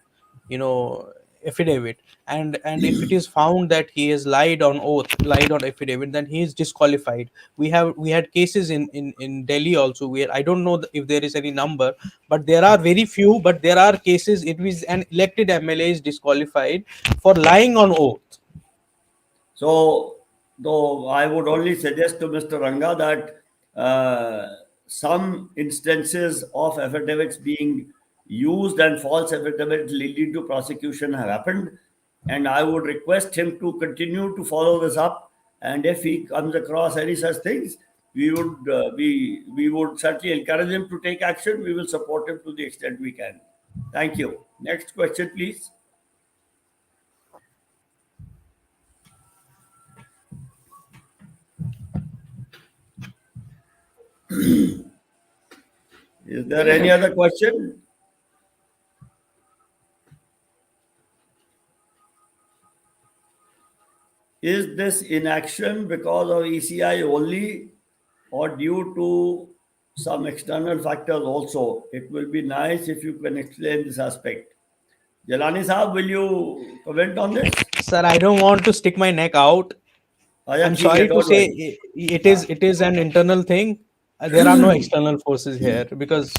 affidavit. And if it is found that he has lied on oath, lied on affidavit, then he is disqualified. We had cases in Delhi also, where I don't know if there is any number, but there are very few, but there are cases it was an elected MLA is disqualified for lying on oath. So, though I would only suggest to Mr. Ranga that some instances of affidavits being used and false affidavits leading to prosecution have happened, and I would request him to continue to follow this up. And if he comes across any such things, we would certainly encourage him to take action. We will support him to the extent we can. Thank you. Next question, please. Is there any other question? is this inaction because of ECI only or due to some external factors also? It will be nice if you can explain this aspect. Jeelani Saab, will you comment on this? Sir, I don't want to stick my neck out. Acha, I'm theek hai, sorry to don't say worry. it is an internal thing. There are no external forces here because,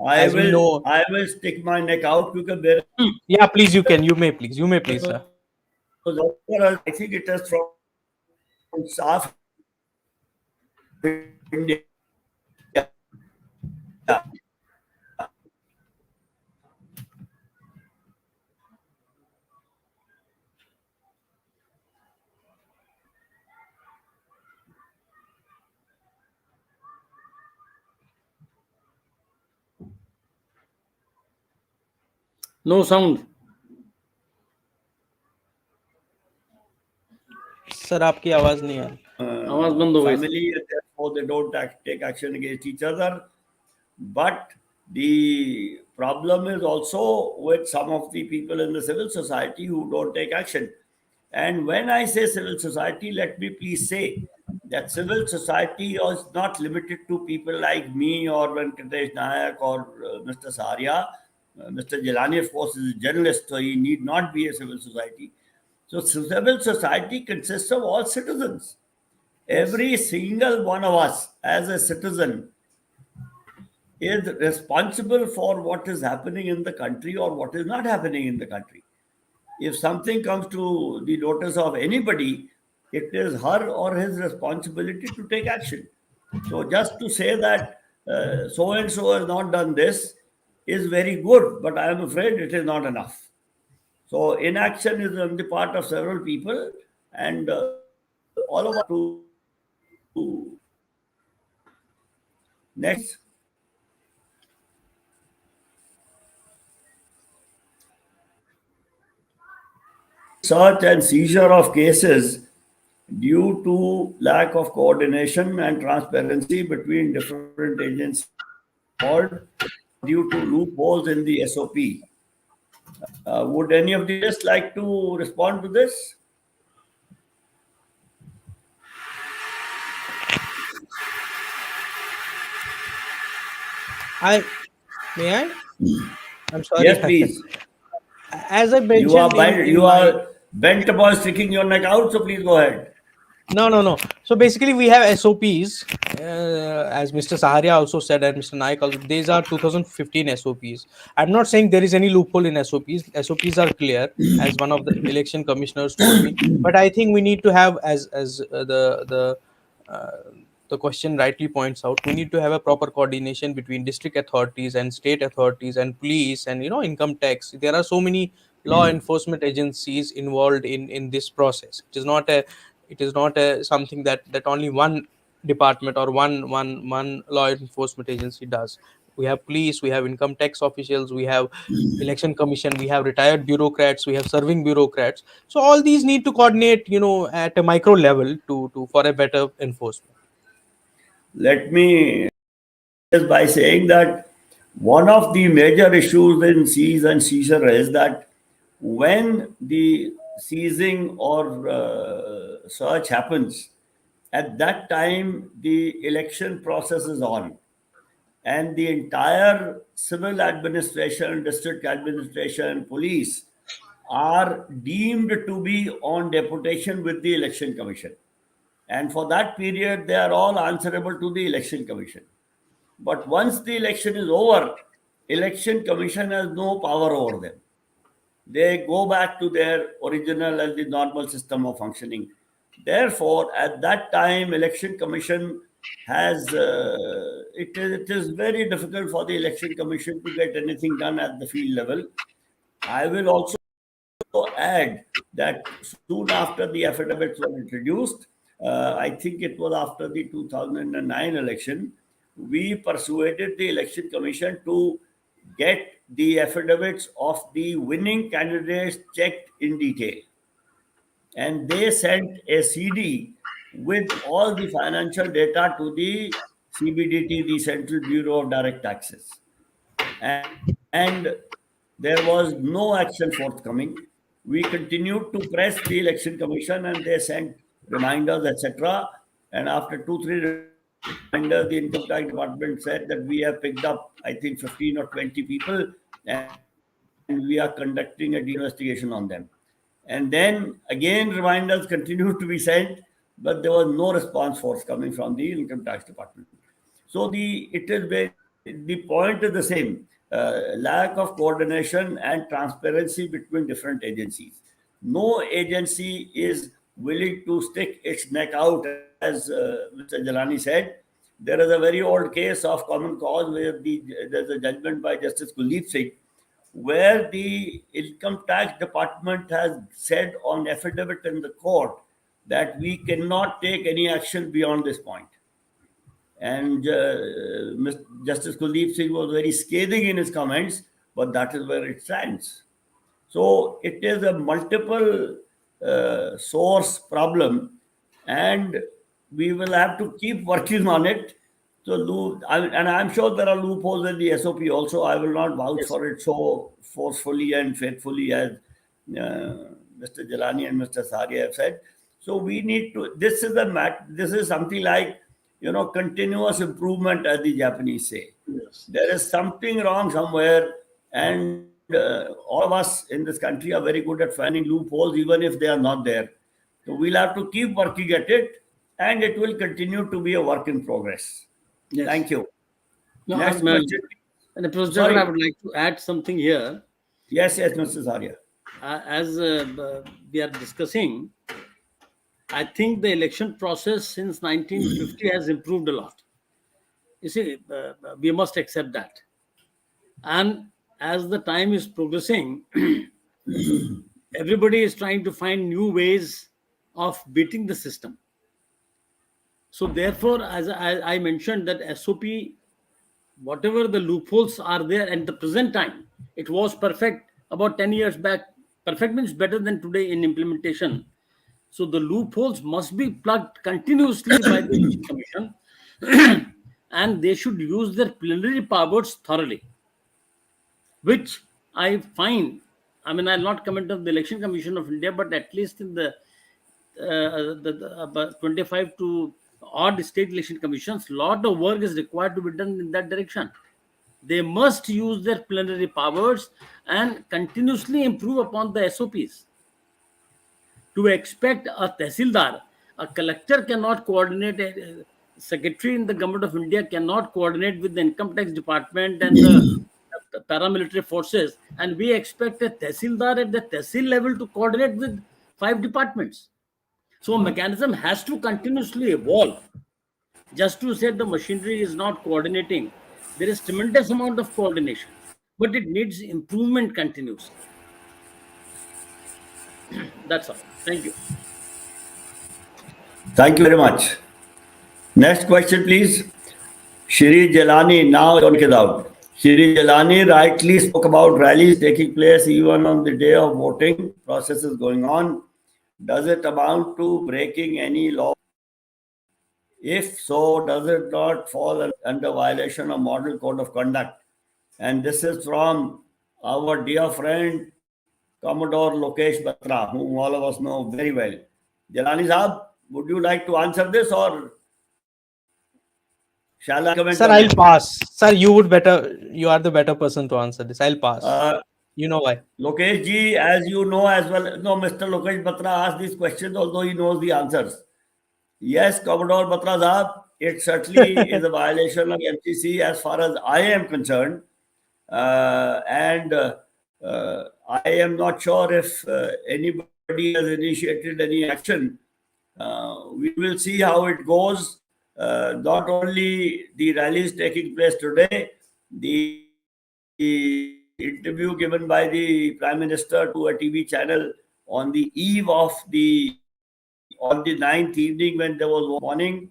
I as we will know, I will stick my neck out because there yeah, please, you may please, sir. I think it is from staff India. No sound. Sir आपकी आवाज नहीं आ रही. आवाज बंद हो गई. Family, and therefore they don't take action against each other. But the problem is also with some of the people in the civil society who don't take action. And when I say civil society, let me please say that civil society is not limited to people like me or Venkatesh Nayak or Mr. Saharia. Mr. Jeelani, of course, is a journalist, so he need not be a civil society. So civil society consists of all citizens. Every single one of us as a citizen is responsible for what is happening in the country or what is not happening in the country. If something comes to the notice of anybody, it is her or his responsibility to take action. So just to say that so and so has not done this is very good, but I am afraid it is not enough. So inaction is on the part of several people, and all of us to next. Search and seizure of cases due to lack of coordination and transparency between different agencies involved due to loopholes in the SOP. Would any of the guests like to respond to this? May I? I'm sorry. Yes, please. As I mentioned You are bent upon sticking your neck out, so please go ahead. No. So basically, we have SOPs, as Mr. Saharia also said, and Mr. Nayak also. These are 2015 SOPs. I'm not saying there is any loophole in SOPs. SOPs are clear, as one of the election commissioners told me. But I think we need to have, as the question rightly points out, we need to have a proper coordination between district authorities and state authorities and police and income tax. There are so many law enforcement agencies involved in this process. It is not a something that only one department or one law enforcement agency does. We have police, we have income tax officials, we have election commission, we have retired bureaucrats, we have serving bureaucrats. So all these need to coordinate at a micro level to for a better enforcement. Let me just by saying that one of the major issues in seize and seizure is that when the seizing or search happens, at that time the election process is on, and the entire civil administration, district administration, police are deemed to be on deputation with the election commission. And for that period, they are all answerable to the election commission. But once the election is over, election commission has no power over them. They go back to their original and the normal system of functioning. Therefore, at that time, election commission has it is very difficult for the election commission to get anything done at the field level. I will also add that soon after the affidavits were introduced, I think it was after the 2009 election, we persuaded the election commission to get the affidavits of the winning candidates checked in detail. And they sent a CD with all the financial data to the CBDT, the Central Bureau of Direct Taxes. And there was no action forthcoming. we continued to press the election commission, and they sent reminders, etc. And after 2-3 reminders, the income tax department said that we have picked up, I think, 15 or 20 people, and we are conducting a deep investigation on them. And then again, reminders continued to be sent, but there was no response force coming from the income tax department. So the point is the same: lack of coordination and transparency between different agencies. No agency is willing to stick its neck out, as Mr. Jeelani said. There is a very old case of common cause where there's a judgment by Justice Kuldeep Singh, where the income tax department has said on affidavit in the court that we cannot take any action beyond this point. And Justice Kuldeep Singh was very scathing in his comments, but that is where it stands. So it is a multiple source problem, and we will have to keep working on it. So, and I'm sure there are loopholes in the SOP also. I will not vouch for it so forcefully and faithfully as Mr. Jeelani and Mr. Saharia have said. So we need to. This is something like, continuous improvement, as the Japanese say. Yes. There is something wrong somewhere, and all of us in this country are very good at finding loopholes, even if they are not there. So we'll have to keep working at it, and it will continue to be a work in progress. Yes. Thank you. No, Next question. And Professor, Sorry. I would like to add something here. Yes, Mr. Saharia. As we are discussing, I think the election process since 1950 has improved a lot. You see, we must accept that. And as the time is progressing, everybody is trying to find new ways of beating the system. So therefore, as I mentioned, that SOP, whatever the loopholes are there at the present time, it was perfect about 10 years back. Perfect means better than today in implementation. So the loopholes must be plugged continuously by the Election Commission, and they should use their plenary powers thoroughly, which I find. I mean, I'll not comment on the Election Commission of India, but at least in the about 25 to odd state election commissions, lot of work is required to be done in that direction. They must use their plenary powers and continuously improve upon the SOPs. To expect a tehsildar, a collector cannot coordinate, a secretary in the government of India cannot coordinate with the income tax department and the paramilitary forces, and we expect a tehsildar at the tehsil level to coordinate with 5 departments. So a mechanism has to continuously evolve. Just to say the machinery is not coordinating, there is tremendous amount of coordination, but it needs improvement continuously. That's all. Thank you. Thank you very much. Next question, please. Shri Jeelani, now your mic is out. Shri Jeelani rightly spoke about rallies taking place even on the day of voting. Process is going on. Does it amount to breaking any law? If so, does it not fall under violation of Model Code of Conduct? And this is from our dear friend Commodore Lokesh Batra, whom all of us know very well. Jeelani Saab, would you like to answer this, or shall I comment? Sir, I'll pass. Sir, you are the better person to answer this. I'll pass. You know why? Lokesh ji, as you know as well, no, Mr. Lokesh Batra asked these questions, although he knows the answers. Yes, Commodore Batra Saab, it certainly is a violation of MCC as far as I am concerned. And I am not sure if anybody has initiated any action. We will see how it goes. Not only the rallies taking place today, the interview given by the Prime Minister to a TV channel on the eve of on the 9th evening when there was warning,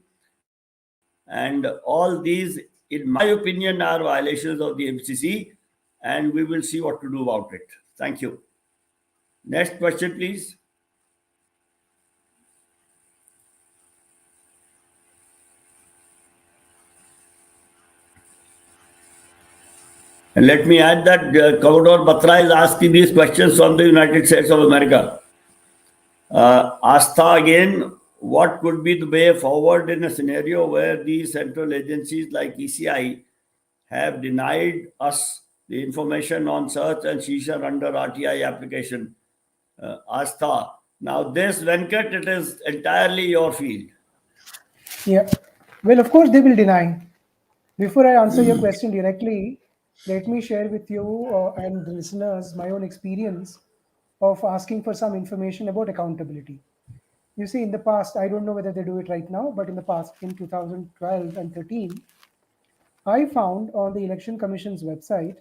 and all these, in my opinion, are violations of the MCC, and we will see what to do about it. Thank you. Next question, please. And let me add that Commodore Batra is asking these questions from the United States of America. Astha again, what could be the way forward in a scenario where these central agencies like ECI have denied us the information on search and seizure under RTI application? Astha. Now, this, Venkat, it is entirely your field. Yeah. Well, of course, they will deny. Before I answer your question directly, let me share with you and the listeners my own experience of asking for some information about accountability. You see, in the past, I don't know whether they do it right now, but in the past, in 2012 and 13, I found on the Election Commission's website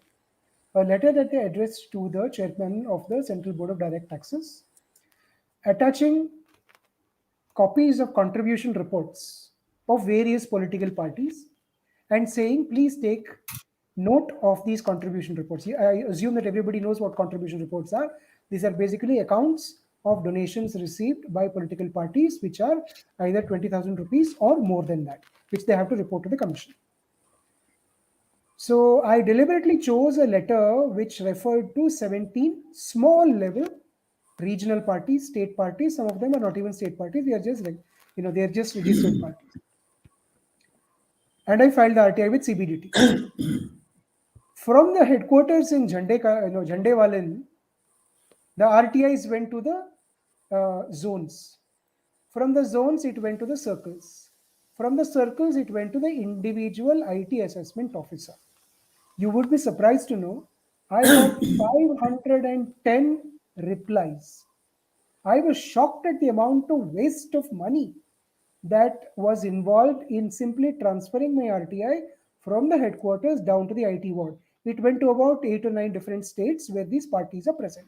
a letter that they addressed to the chairman of the Central Board of Direct Taxes, attaching copies of contribution reports of various political parties and saying, please take note of these contribution reports. I assume that everybody knows what contribution reports are. These are basically accounts of donations received by political parties, which are either 20,000 rupees or more than that, which they have to report to the commission. So I deliberately chose a letter which referred to 17 small level regional parties, state parties. Some of them are not even state parties. They are just like, they're just registered parties. And I filed the RTI with CBDT. From the headquarters in Jhandewalin, the RTIs went to the zones. From the zones, it went to the circles. From the circles, it went to the individual IT assessment officer. You would be surprised to know I got 510 replies. I was shocked at the amount of waste of money that was involved in simply transferring my RTI from the headquarters down to the IT ward. It went to about 8 or 9 different states where these parties are present.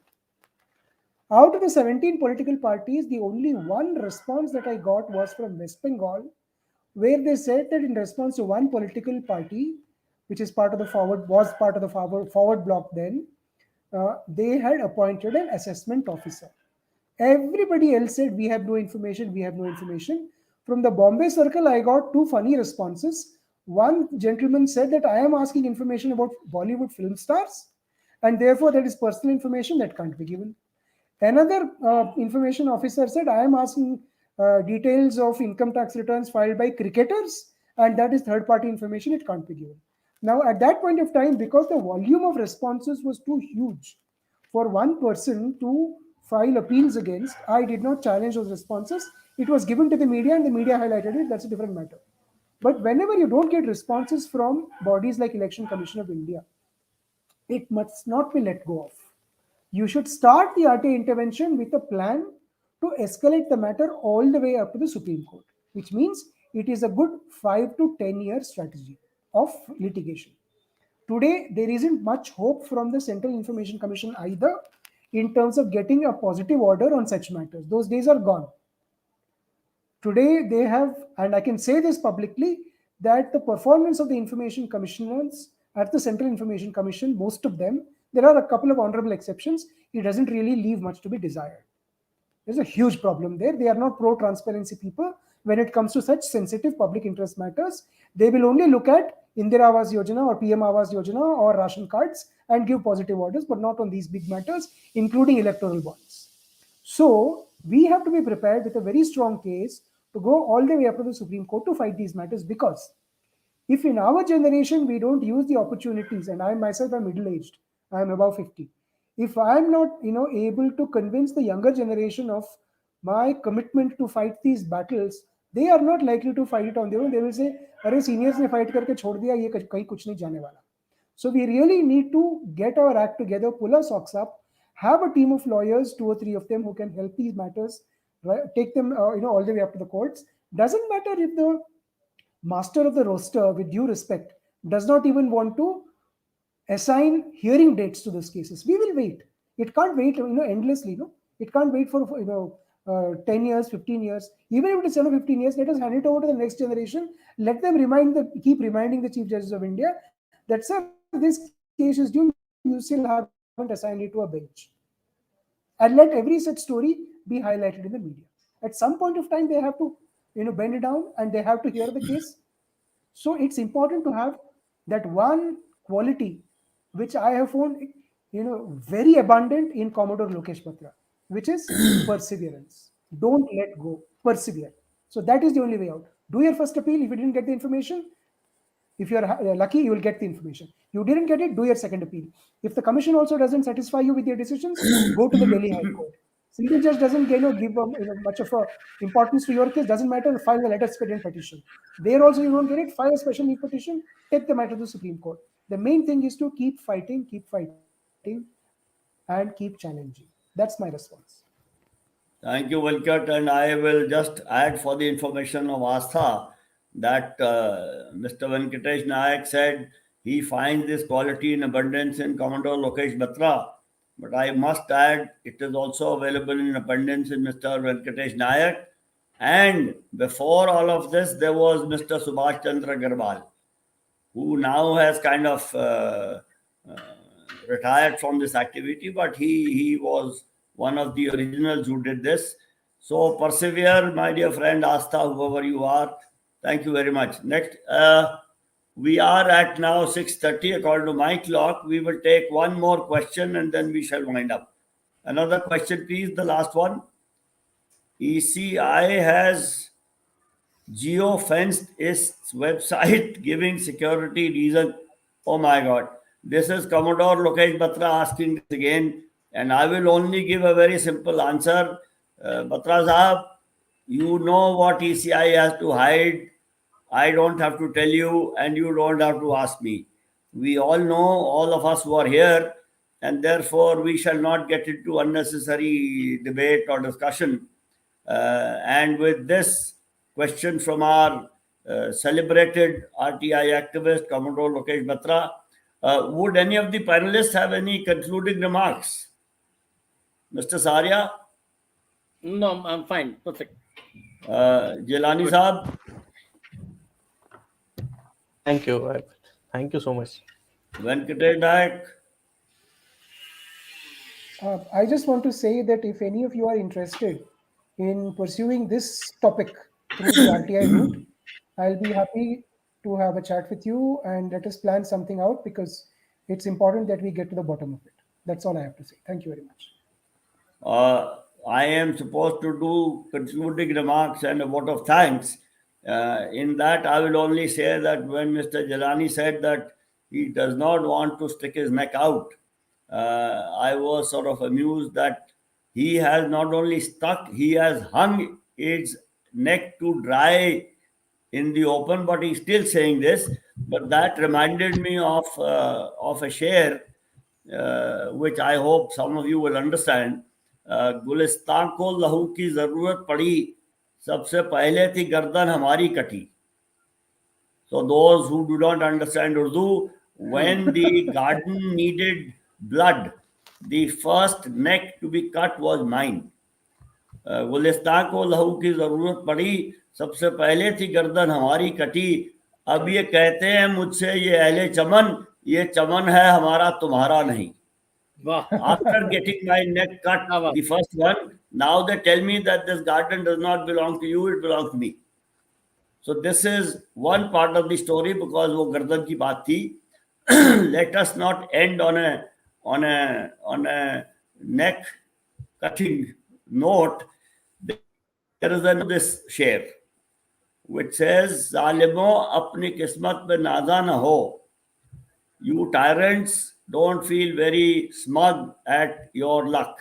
Out of the 17 political parties, the only one response that I got was from West Bengal, where they said that in response to one political party, which is part of the forward block then, they had appointed an assessment officer. Everybody else said, we have no information, we have no information. From the Bombay circle, I got two funny responses. One gentleman said that I am asking information about Bollywood film stars, and therefore that is personal information that can't be given. Another information officer said, I am asking details of income tax returns filed by cricketers, and that is third-party information, it can't be given. Now, at that point of time, because the volume of responses was too huge for one person to file appeals against, I did not challenge those responses. It was given to the media and the media highlighted it. That's a different matter. But whenever you don't get responses from bodies like Election Commission of India, it must not be let go of. You should start the RTI intervention with a plan to escalate the matter all the way up to the Supreme Court, which means it is a good 5 to 10 year strategy of litigation. Today, there isn't much hope from the Central Information Commission either in terms of getting a positive order on such matters. Those days are gone. Today, they have, and I can say this publicly, that the performance of the information commissioners at the Central Information Commission, most of them, there are a couple of honorable exceptions, it doesn't really leave much to be desired. There's a huge problem there. They are not pro-transparency people. When it comes to such sensitive public interest matters, they will only look at Indira Awas Yojana or PM Awas Yojana or ration cards and give positive orders, but not on these big matters, including electoral bonds. So we have to be prepared with a very strong case to go all the way up to the Supreme Court to fight these matters, because if in our generation we don't use the opportunities, and I myself am middle-aged, I am above 50. If I am not, able to convince the younger generation of my commitment to fight these battles, they are not likely to fight it on their own. They will say, "Arey seniors ne fight karke chhod diya, ye kahin kuch nahi jane wala." So we really need to get our act together, pull our socks up, have a team of lawyers, 2 or 3 of them who can help these matters, right, take them, all the way up to the courts. Doesn't matter if the master of the roster, with due respect, does not even want to assign hearing dates to those cases. We will wait. It can't wait, endlessly. It can't wait for 10 years, 15 years. Even if it is 10 or 15 years, let us hand it over to the next generation. Let them keep reminding the Chief Justice of India that, sir, this case is due. You still haven't assigned it to a bench. And let every such story be highlighted in the media. At some point of time, they have to, bend it down and they have to hear the case. So it's important to have that one quality which I have found, very abundant in Commodore Lokesh Batra, which is perseverance. Don't let go. Persevere. So that is the only way out. Do your first appeal. If you didn't get the information, if you're lucky, you will get the information. You didn't get it, do your second appeal. If the commission also doesn't satisfy you with your decisions, go to the Delhi High Court. Single judge doesn't give much of a importance to your case. Doesn't matter. File a letter expedient petition. There also you don't get it. File a special leave petition. Take the matter to the Supreme Court. The main thing is to keep fighting, and keep challenging. That's my response. Thank you, Venkat. And I will just add for the information of Astha that Mr. Venkatesh Nayak said he finds this quality in abundance in Commodore Lokesh Batra. But I must add, it is also available in abundance in Mr. Venkatesh Nayak. And before all of this, there was Mr. Subhash Chandra Agarwal, who now has kind of retired from this activity, but he was one of the originals who did this. So persevere, my dear friend Astha, whoever you are. Thank you very much. Next, we are at now 6:30 according to my clock. We will take one more question and then we shall wind up. Another question, please, the last one. ECI has geo-fenced its website giving security reason. Oh my God. This is Commodore Lokesh Batra asking this again, and I will only give a very simple answer. Batra Sahab, you know what ECI has to hide. I don't have to tell you, and you don't have to ask me. We all know, all of us who are here, and therefore we shall not get into unnecessary debate or discussion. And with this question from our celebrated RTI activist, Commodore Lokesh Batra, would any of the panelists have any concluding remarks? Mr. Saharia? No, I'm fine. Perfect. Jeelani Saab? Thank you. Thank you so much. Venkatesh Nayak? I just want to say that if any of you are interested in pursuing this topic through the RTI route, I'll be happy to have a chat with you and let us plan something out, because it's important that we get to the bottom of it. That's all I have to say. Thank you very much. I am supposed to do concluding remarks and a vote of thanks. In that, I will only say that when Mr. Jeelani said that he does not want to stick his neck out, I was sort of amused that he has not only stuck, he has hung his neck to dry in the open, but he's still saying this. But that reminded me of a share, which I hope some of you will understand. Gulistan को लहू की जरूरत पड़ी, सबसे पहले थी गर्दन हमारी कटी. So those who do not understand Urdu, when the garden needed blood, the first neck to be cut was mine. Gulistan को लहू की जरूरत पड़ी, सबसे पहले थी गर्दन हमारी कटी. अब ये कहते हैं मुझसे ये अहले चमन, ये चमन है हमारा तुम्हारा नहीं. After getting my neck cut, the first one, now they tell me that this garden does not belong to you, it belongs to me. So this is one part of the story, because वो गर्दन की बात थी. Let us not end on a neck cutting note. There is this share which says, "Zalimo apni kismat pe naza na ho." You tyrants don't feel very smug at your luck.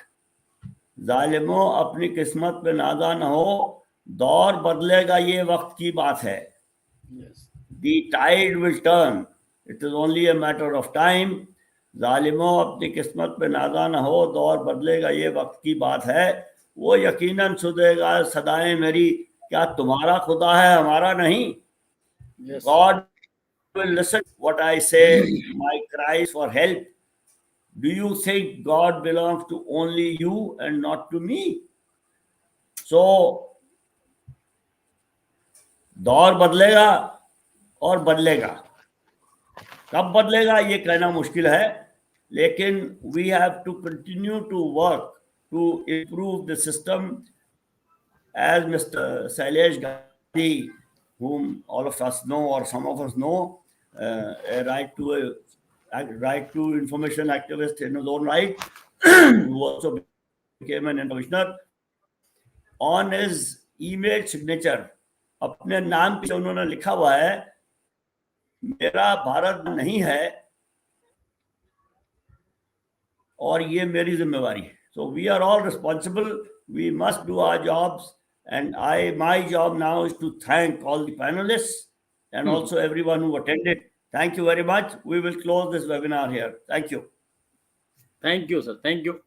जालिमो अपनी किस्मत पे नादा न हो, दौर बदलेगा ये वक्त की बात है. The tide will turn. It is only a matter of time. जालिमो अपनी किस्मत पे नादा न हो, दौर बदलेगा ये वक्त की बात है. वो यकीनन सुधेगा सदाएं मेरी, क्या तुम्हारा खुदा है हमारा नहीं? God will listen what I say, my cries for help. Do you think God belongs to only you and not to me? So, दौर बदलेगा और बदलेगा. कब बदलेगा ये कहना मुश्किल है, लेकिन we have to continue to work to improve the system, as Mr. Sailesh Gandhi, whom all of us know or some of us know, a right to right to information activist in his own right, who also became an commissioner. On his email signature, अपने नाम पे उन्होंने लिखा हुआ है, मेरा भारत नहीं है और ये मेरी जिम्मेवारी है. So we are all responsible. We must do our jobs. And my job now is to thank all the panelists and also everyone who attended. Thank you very much. We will close this webinar here. Thank you. Thank you, sir. Thank you.